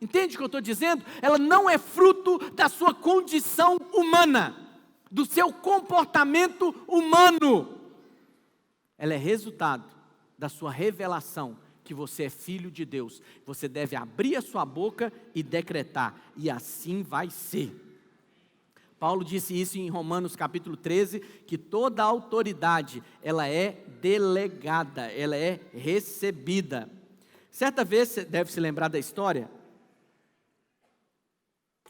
Entende o que eu estou dizendo? Ela não é fruto da sua condição humana, do seu comportamento humano. Ela é resultado da sua revelação que você é filho de Deus. Você deve abrir a sua boca e decretar, e assim vai ser. Paulo disse isso em Romanos capítulo 13, que toda a autoridade, ela é delegada, ela é recebida. Certa vez, você deve se lembrar da história,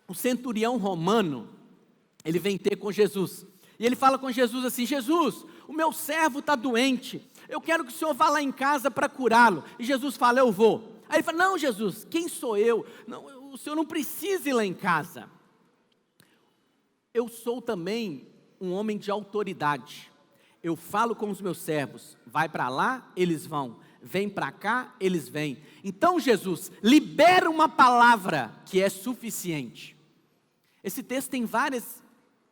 o centurião romano, ele vem ter com Jesus, e ele fala com Jesus assim: Jesus, o meu servo está doente, eu quero que o senhor vá lá em casa para curá-lo. E Jesus fala: eu vou. Aí ele fala: não, Jesus, quem sou eu? Não, o senhor não precisa ir lá em casa. Eu sou também um homem de autoridade. Eu falo com os meus servos, vai para lá, eles vão, vem para cá, eles vêm. Então Jesus, libera uma palavra que é suficiente. Esse texto tem várias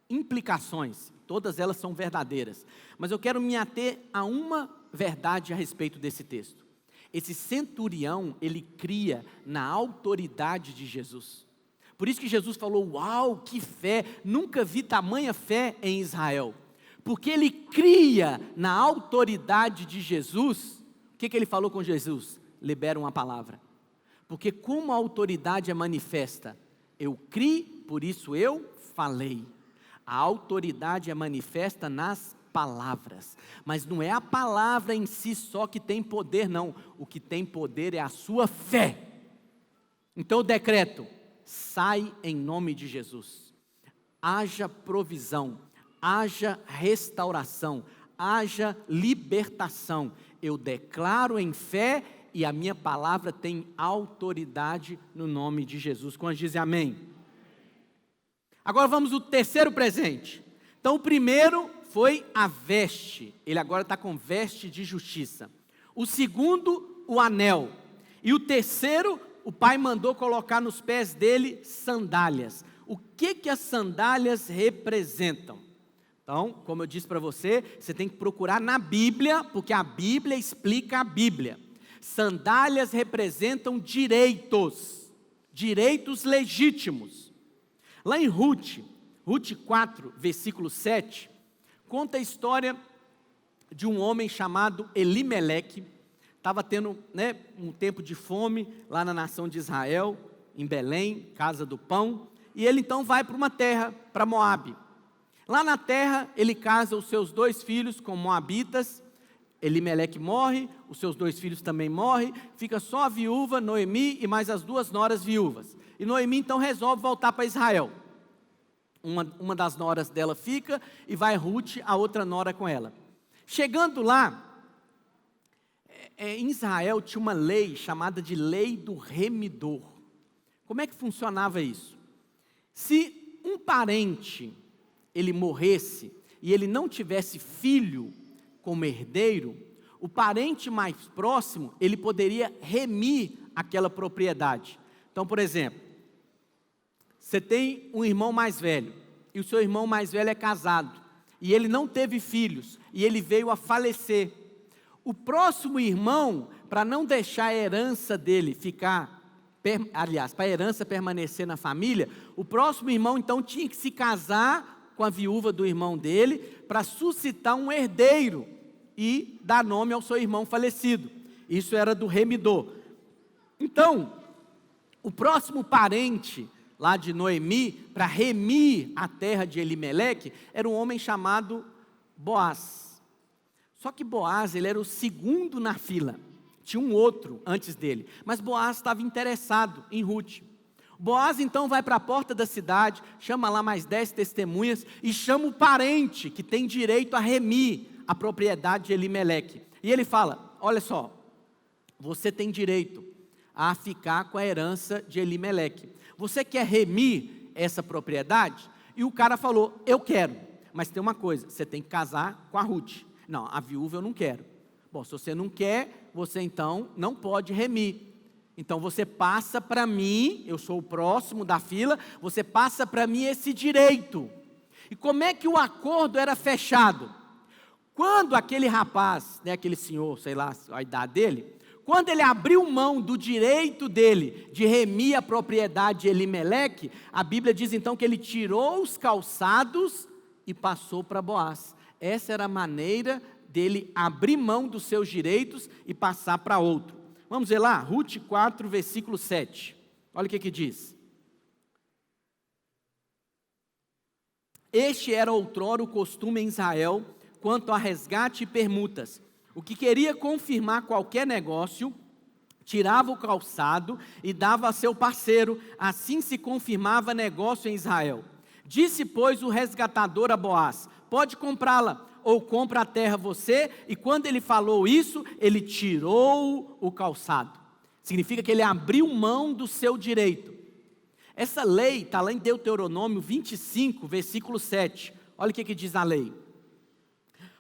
implicações, todas elas são verdadeiras, mas eu quero me ater a uma verdade a respeito desse texto. Esse centurião, ele cria na autoridade de Jesus. Por isso que Jesus falou: uau, que fé, nunca vi tamanha fé em Israel. Porque ele cria na autoridade de Jesus. O que ele falou com Jesus? Libera uma palavra. Porque como a autoridade é manifesta, eu criei, por isso eu falei. A autoridade é manifesta nas palavras, mas não é a palavra em si só que tem poder, não. O que tem poder é a sua fé. Então o decreto: sai em nome de Jesus. Haja provisão, haja restauração, haja libertação. Eu declaro em fé e a minha palavra tem autoridade no nome de Jesus. Quando dizem amém? Agora vamos ao terceiro presente. Então o primeiro foi a veste, ele agora está com veste de justiça. O segundo, o anel. E o terceiro, o pai mandou colocar nos pés dele sandálias. O que as sandálias representam? Então, como eu disse para você, você tem que procurar na Bíblia, porque a Bíblia explica a Bíblia. Sandálias representam direitos, direitos legítimos. Lá em Ruth 4, versículo 7, conta a história de um homem chamado Elimeleque. Estava tendo um tempo de fome lá na nação de Israel, em Belém, casa do pão, e ele então vai para uma terra, para Moabe. Lá na terra, ele casa os seus 2 filhos com moabitas. Elimeleque morre, os seus 2 filhos também morrem, fica só a viúva, Noemi, e mais as 2 noras viúvas. E Noemi então resolve voltar para Israel. Uma das noras dela fica, e vai Ruth, a outra nora com ela. Chegando lá, em Israel tinha uma lei chamada de lei do remidor. Como é que funcionava isso? Se um parente, ele morresse, e ele não tivesse filho como herdeiro, o parente mais próximo, ele poderia remir aquela propriedade. Então, por exemplo, você tem um irmão mais velho, e o seu irmão mais velho é casado, e ele não teve filhos, e ele veio a falecer. O próximo irmão, para não deixar a herança dele ficar, para a herança permanecer na família, o próximo irmão então tinha que se casar com a viúva do irmão dele, para suscitar um herdeiro, e dar nome ao seu irmão falecido. Isso era do remidor. Então, o próximo parente lá de Noemi, para remir a terra de Elimeleque, era um homem chamado Boaz. Só que Boaz, ele era o segundo na fila. Tinha um outro antes dele, mas Boaz estava interessado em Ruth. Boaz então vai para a porta da cidade, chama lá mais 10 testemunhas e chama o parente que tem direito a remir a propriedade de Elimeleque. E ele fala: olha só, você tem direito a ficar com a herança de Elimeleque. Você quer remir essa propriedade? E o cara falou: eu quero, mas tem uma coisa, você tem que casar com a Ruth. Não, a viúva eu não quero. Bom, se você não quer, você então não pode remir. Então você passa para mim, eu sou o próximo da fila, você passa para mim esse direito. E como é que o acordo era fechado? Quando aquele rapaz, né, aquele senhor, sei lá a idade dele, quando ele abriu mão do direito dele de remir a propriedade de Elimeleque, a Bíblia diz então que ele tirou os calçados e passou para Boaz. Essa era a maneira dele abrir mão dos seus direitos e passar para outro. Vamos ver lá, Rute 4, versículo 7. Olha o que diz. Este era outrora o costume em Israel quanto a resgate e permutas. O que queria confirmar qualquer negócio, tirava o calçado e dava a seu parceiro, assim se confirmava negócio em Israel. Disse, pois, o resgatador a Boaz, pode comprá-la, ou compra a terra você, e quando ele falou isso, ele tirou o calçado. Significa que ele abriu mão do seu direito. Essa lei está lá em Deuteronômio 25, versículo 7. Olha o que diz a lei.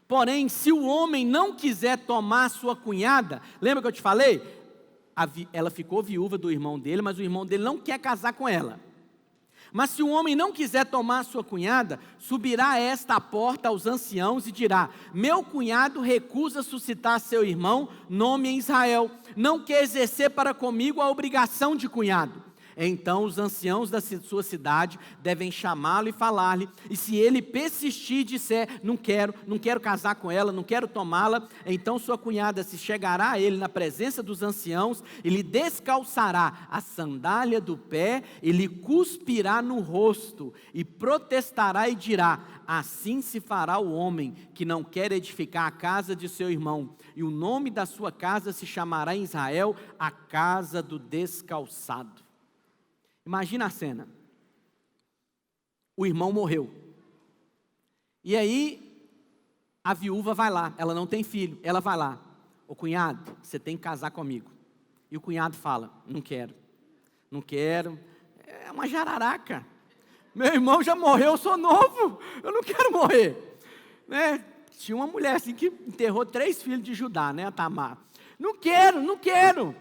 Porém, se o homem não quiser tomar sua cunhada, lembra que eu te falei? Ela ficou viúva do irmão dele, mas o irmão dele não quer casar com ela. Mas se o homem não quiser tomar sua cunhada, subirá esta à porta aos anciãos e dirá, meu cunhado recusa suscitar seu irmão, nome em Israel, não quer exercer para comigo a obrigação de cunhado. Então os anciãos da sua cidade devem chamá-lo e falar-lhe, e se ele persistir e disser, não quero casar com ela, não quero tomá-la, então sua cunhada se chegará a ele na presença dos anciãos, e lhe descalçará a sandália do pé, e lhe cuspirá no rosto, e protestará e dirá, assim se fará o homem que não quer edificar a casa de seu irmão, e o nome da sua casa se chamará em Israel, a casa do descalçado. Imagina a cena, o irmão morreu, e aí a viúva vai lá, ela não tem filho, ela vai lá, ô cunhado, você tem que casar comigo, e o cunhado fala, não quero, é uma jararaca, meu irmão já morreu, eu sou novo, eu não quero morrer, né? Tinha uma mulher assim que enterrou 3 filhos de Judá, né, a Tamar, não quero,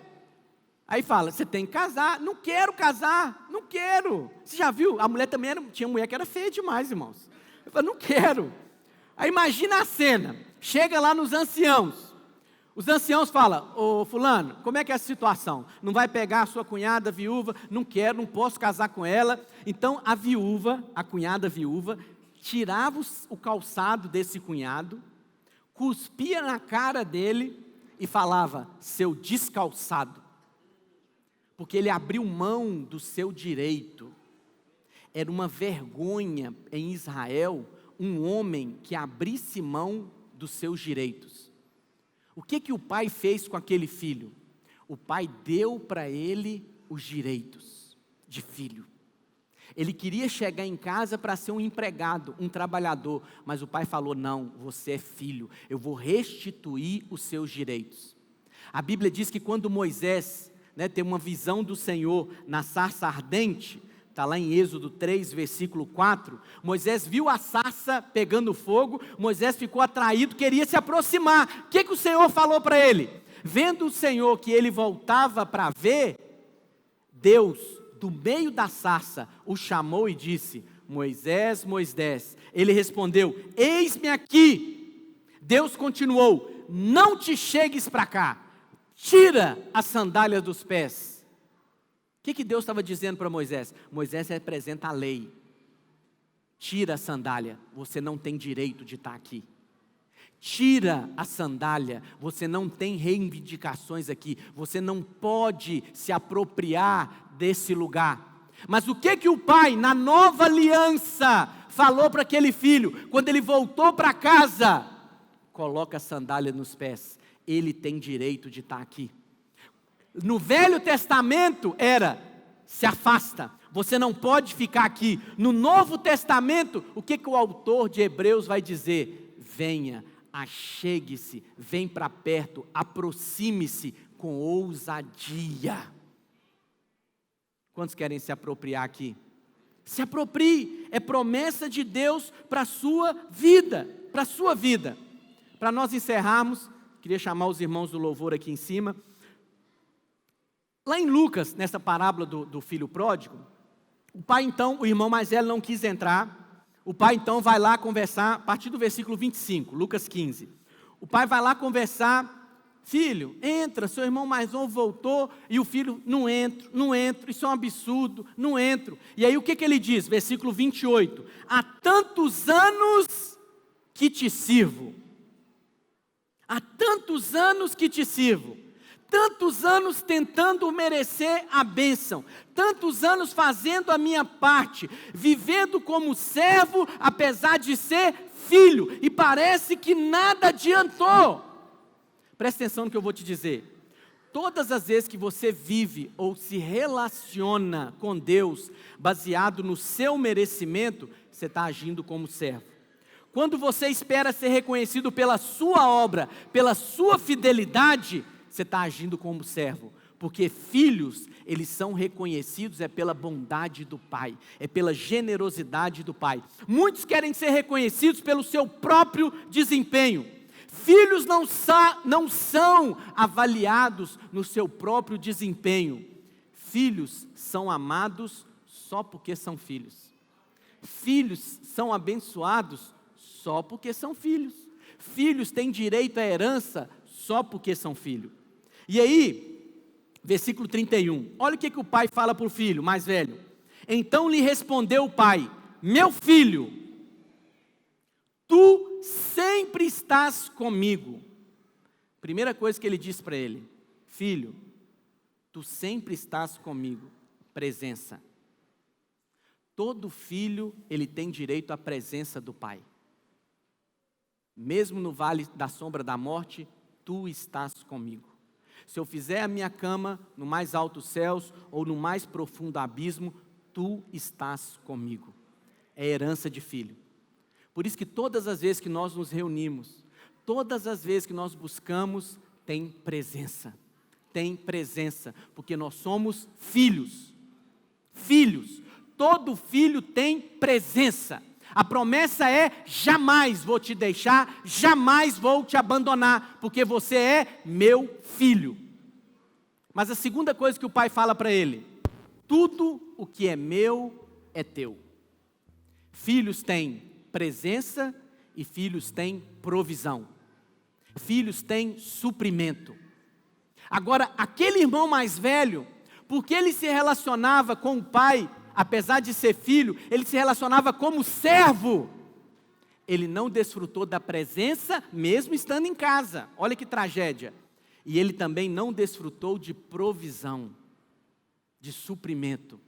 aí fala, você tem que casar, não quero casar, não quero. Você já viu? A mulher também tinha mulher que era feia demais, irmãos. Eu falei, não quero. Aí imagina a cena, chega lá nos anciãos. Os anciãos falam, ô fulano, como é que é a situação? Não vai pegar a sua cunhada viúva? Não quero, não posso casar com ela. Então a viúva, a cunhada viúva, tirava o calçado desse cunhado, cuspia na cara dele e falava, seu descalçado. Porque ele abriu mão do seu direito. Era uma vergonha em Israel, um homem que abrisse mão dos seus direitos. O que o pai fez com aquele filho? O pai deu para ele os direitos de filho. Ele queria chegar em casa para ser um empregado, um trabalhador, mas o pai falou, não, você é filho, eu vou restituir os seus direitos. A Bíblia diz que quando Moisés tem uma visão do Senhor na sarça ardente, está lá em Êxodo 3, versículo 4, Moisés viu a sarça pegando fogo, Moisés ficou atraído, queria se aproximar, o que o Senhor falou para ele? Vendo o Senhor que ele voltava para ver, Deus, do meio da sarça, o chamou e disse, Moisés, Moisés, ele respondeu, eis-me aqui, Deus continuou, não te chegues para cá, tira a sandália dos pés. O que Deus estava dizendo para Moisés? Moisés representa a lei. Tira a sandália, você não tem direito de estar aqui. Tira a sandália, você não tem reivindicações aqui. Você não pode se apropriar desse lugar. Mas o que o pai, na nova aliança, falou para aquele filho? Quando ele voltou para casa, coloca a sandália nos pés. Ele tem direito de estar aqui. No Velho Testamento era, se afasta, você não pode ficar aqui. No Novo Testamento, o que o autor de Hebreus vai dizer? Venha, achegue-se, vem para perto, aproxime-se com ousadia. Quantos querem se apropriar aqui? Se aproprie, é promessa de Deus para a sua vida, para a sua vida. Para nós encerrarmos, queria chamar os irmãos do louvor aqui em cima. Lá em Lucas, nessa parábola do filho pródigo, o pai então, o irmão mais velho não quis entrar, o pai então vai lá conversar, a partir do versículo 25, Lucas 15. O pai vai lá conversar: filho, entra, seu irmão mais novo voltou, e o filho: não entro, isso é um absurdo, não entro. E aí o que ele diz? Versículo 28, há tantos anos que te sirvo, há tantos anos que te sirvo, tantos anos tentando merecer a bênção, tantos anos fazendo a minha parte, vivendo como servo, apesar de ser filho, e parece que nada adiantou. Presta atenção no que eu vou te dizer. Todas as vezes que você vive ou se relaciona com Deus, baseado no seu merecimento, você está agindo como servo. Quando você espera ser reconhecido pela sua obra, pela sua fidelidade, você está agindo como servo. Porque filhos, eles são reconhecidos pela bondade do Pai, pela generosidade do Pai. Muitos querem ser reconhecidos pelo seu próprio desempenho. Filhos não são avaliados no seu próprio desempenho. Filhos são amados só porque são filhos. Filhos são abençoados só porque são filhos. Filhos têm direito à herança só porque são filhos. E aí, versículo 31, olha o que o pai fala para o filho mais velho. Então lhe respondeu o pai: meu filho, tu sempre estás comigo. Primeira coisa que ele diz para ele: filho, tu sempre estás comigo. Presença. Todo filho, ele tem direito à presença do pai. Mesmo no vale da sombra da morte, tu estás comigo. Se eu fizer a minha cama no mais altos céus ou no mais profundo abismo, tu estás comigo. É herança de filho. Por isso que todas as vezes que nós nos reunimos, todas as vezes que nós buscamos, tem presença. Tem presença, porque nós somos filhos. Filhos. Todo filho tem presença. A promessa é: jamais vou te deixar, jamais vou te abandonar, porque você é meu filho. Mas a segunda coisa que o pai fala para ele: tudo o que é meu é teu. Filhos têm presença e filhos têm provisão. Filhos têm suprimento. Agora, aquele irmão mais velho, porque ele se relacionava com o pai, apesar de ser filho, ele se relacionava como servo. Ele não desfrutou da presença, mesmo estando em casa. Olha que tragédia. E ele também não desfrutou de provisão, de suprimento.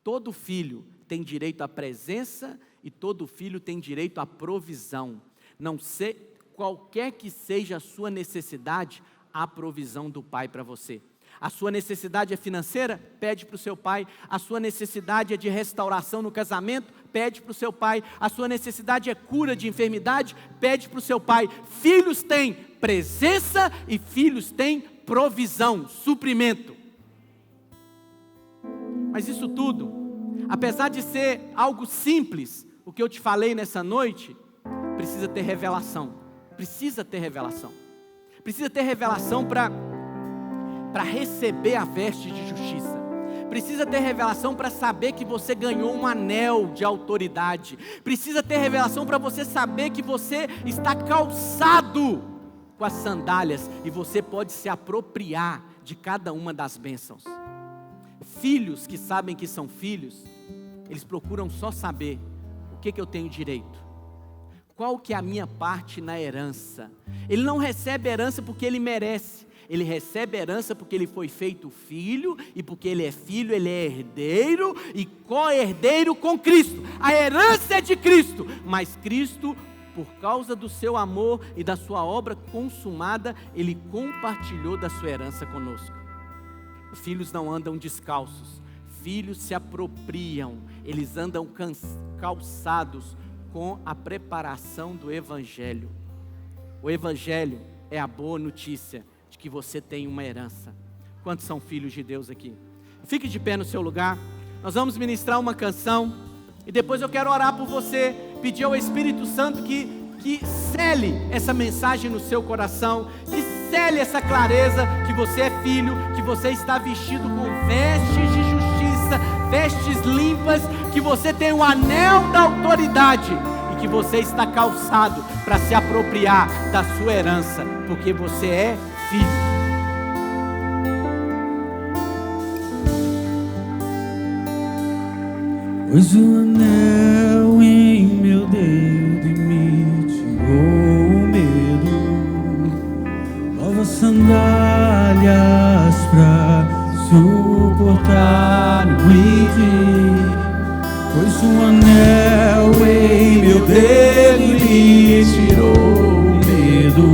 Todo filho tem direito à presença e todo filho tem direito à provisão. Não sei, qualquer que seja a sua necessidade, há provisão do Pai para você. A sua necessidade é financeira? Pede para o seu pai. A sua necessidade é de restauração no casamento? Pede para o seu pai. A sua necessidade é cura de enfermidade? Pede para o seu pai. Filhos têm presença e filhos têm provisão, suprimento. Mas isso tudo, apesar de ser algo simples, o que eu te falei nessa noite, precisa ter revelação. Precisa ter revelação. Precisa ter revelação para receber a veste de justiça. Precisa ter revelação para saber que você ganhou um anel de autoridade. Precisa ter revelação para você saber que você está calçado com as sandálias e você pode se apropriar de cada uma das bênçãos. Filhos que sabem que são filhos, eles procuram só saber o que eu tenho direito. Qual que é a minha parte na herança? Ele não recebe herança porque ele merece. Ele recebe herança porque ele foi feito filho, e porque ele é filho, ele é herdeiro e co-herdeiro com Cristo. A herança é de Cristo, mas Cristo, por causa do seu amor e da sua obra consumada, ele compartilhou da sua herança conosco. Filhos não andam descalços, filhos se apropriam, eles andam calçados com a preparação do Evangelho. O Evangelho é a boa notícia de que você tem uma herança. Quantos são filhos de Deus aqui? Fique de pé no seu lugar. Nós vamos ministrar uma canção e depois eu quero orar por você, pedir ao Espírito Santo que cele essa mensagem no seu coração, que sele essa clareza que você é filho, que você está vestido com vestes de justiça, vestes limpas, que você tem o anel da autoridade e que você está calçado para se apropriar da sua herança, porque você é filho. Pois o anel em meu dedo me tirou o medo, novas sandálias pra suportar o índio. Pois o anel em meu dedo me tirou o medo,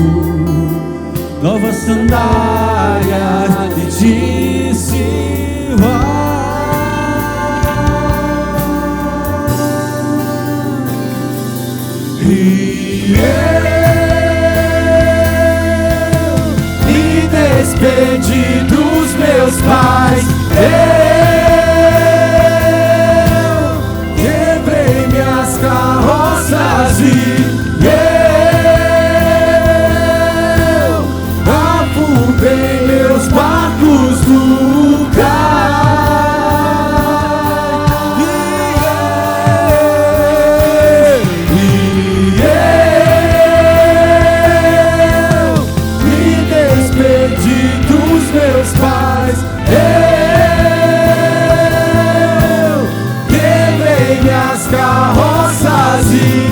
novas sandálias me disse vai. E eu me despedi dos meus pais, eu quebrei minhas carroças e eu afundei meus barcos no cais. Carroças e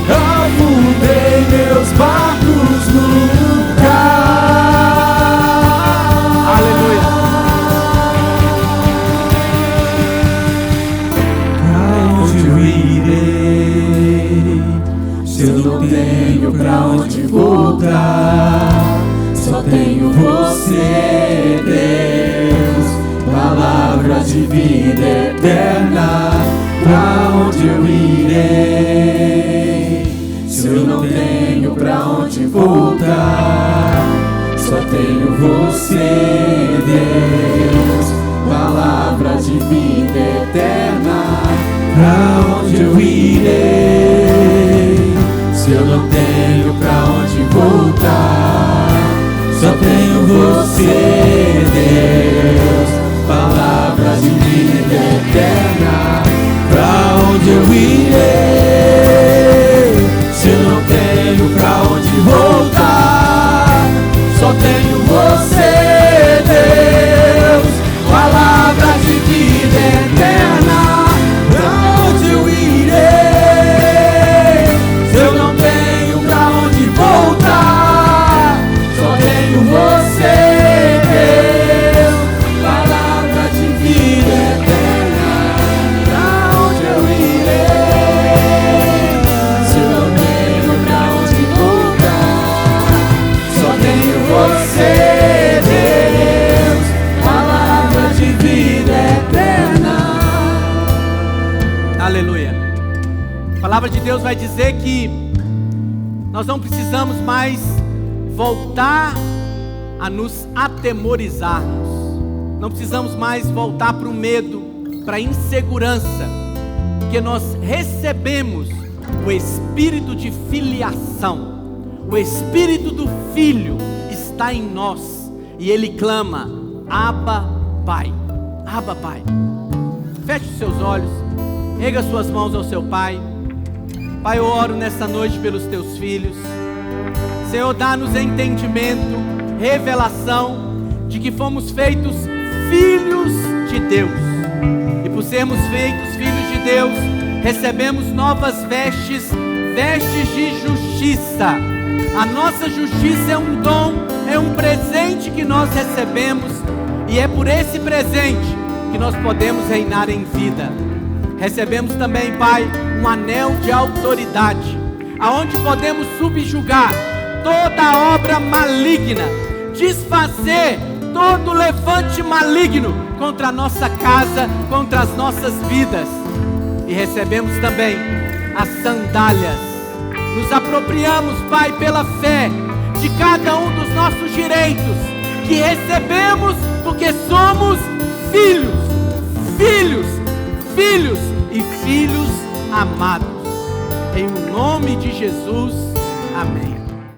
eu afundei meus barcos no cais. Aleluia. Pra onde eu irei, se eu não tenho pra onde voltar? Só tenho você, Deus, palavras de vida eterna. Pra onde eu irei, se eu não tenho pra onde voltar? Só tenho você, Deus, palavras de vida eterna. Pra onde eu irei, se eu não tenho pra onde voltar? Só tenho você, Deus, palavras de vida eterna. Pra onde eu irei, se eu não tenho pra onde voltar? Só tenho você, Deus, palavras de vida eterna. Pra onde eu irei, se eu não tenho pra onde voltar? Só tenho você, Deus, palavra de vida eterna. Pra onde eu irei, se eu não tenho pra onde voltar? Só tenho você, Deus, palavra de vida eterna. Aleluia. A palavra de Deus vai dizer que nós não precisamos mais voltar a nos atemorizarmos. Não precisamos mais voltar para o medo, para a insegurança, porque nós recebemos o espírito de filiação. O espírito do Filho está em nós e ele clama: Abba, Pai. Abba, Pai. Feche os seus olhos, erga suas mãos ao seu Pai. Pai, eu oro nessa noite pelos teus filhos. Senhor, dá-nos entendimento, revelação de que fomos feitos filhos de Deus. E por sermos feitos filhos de Deus, recebemos novas vestes, vestes de justiça. A nossa justiça é um dom, é um presente que nós recebemos, e é por esse presente que nós podemos reinar em vida. Recebemos também, Pai, um anel de autoridade, aonde podemos subjugar toda obra maligna, desfazer todo levante maligno contra a nossa casa, contra as nossas vidas. E recebemos também as sandálias. Nos apropriamos, Pai, pela fé, de cada um dos nossos direitos que recebemos, porque somos filhos, filhos, filhos e filhos amados. Em nome de Jesus, Amém.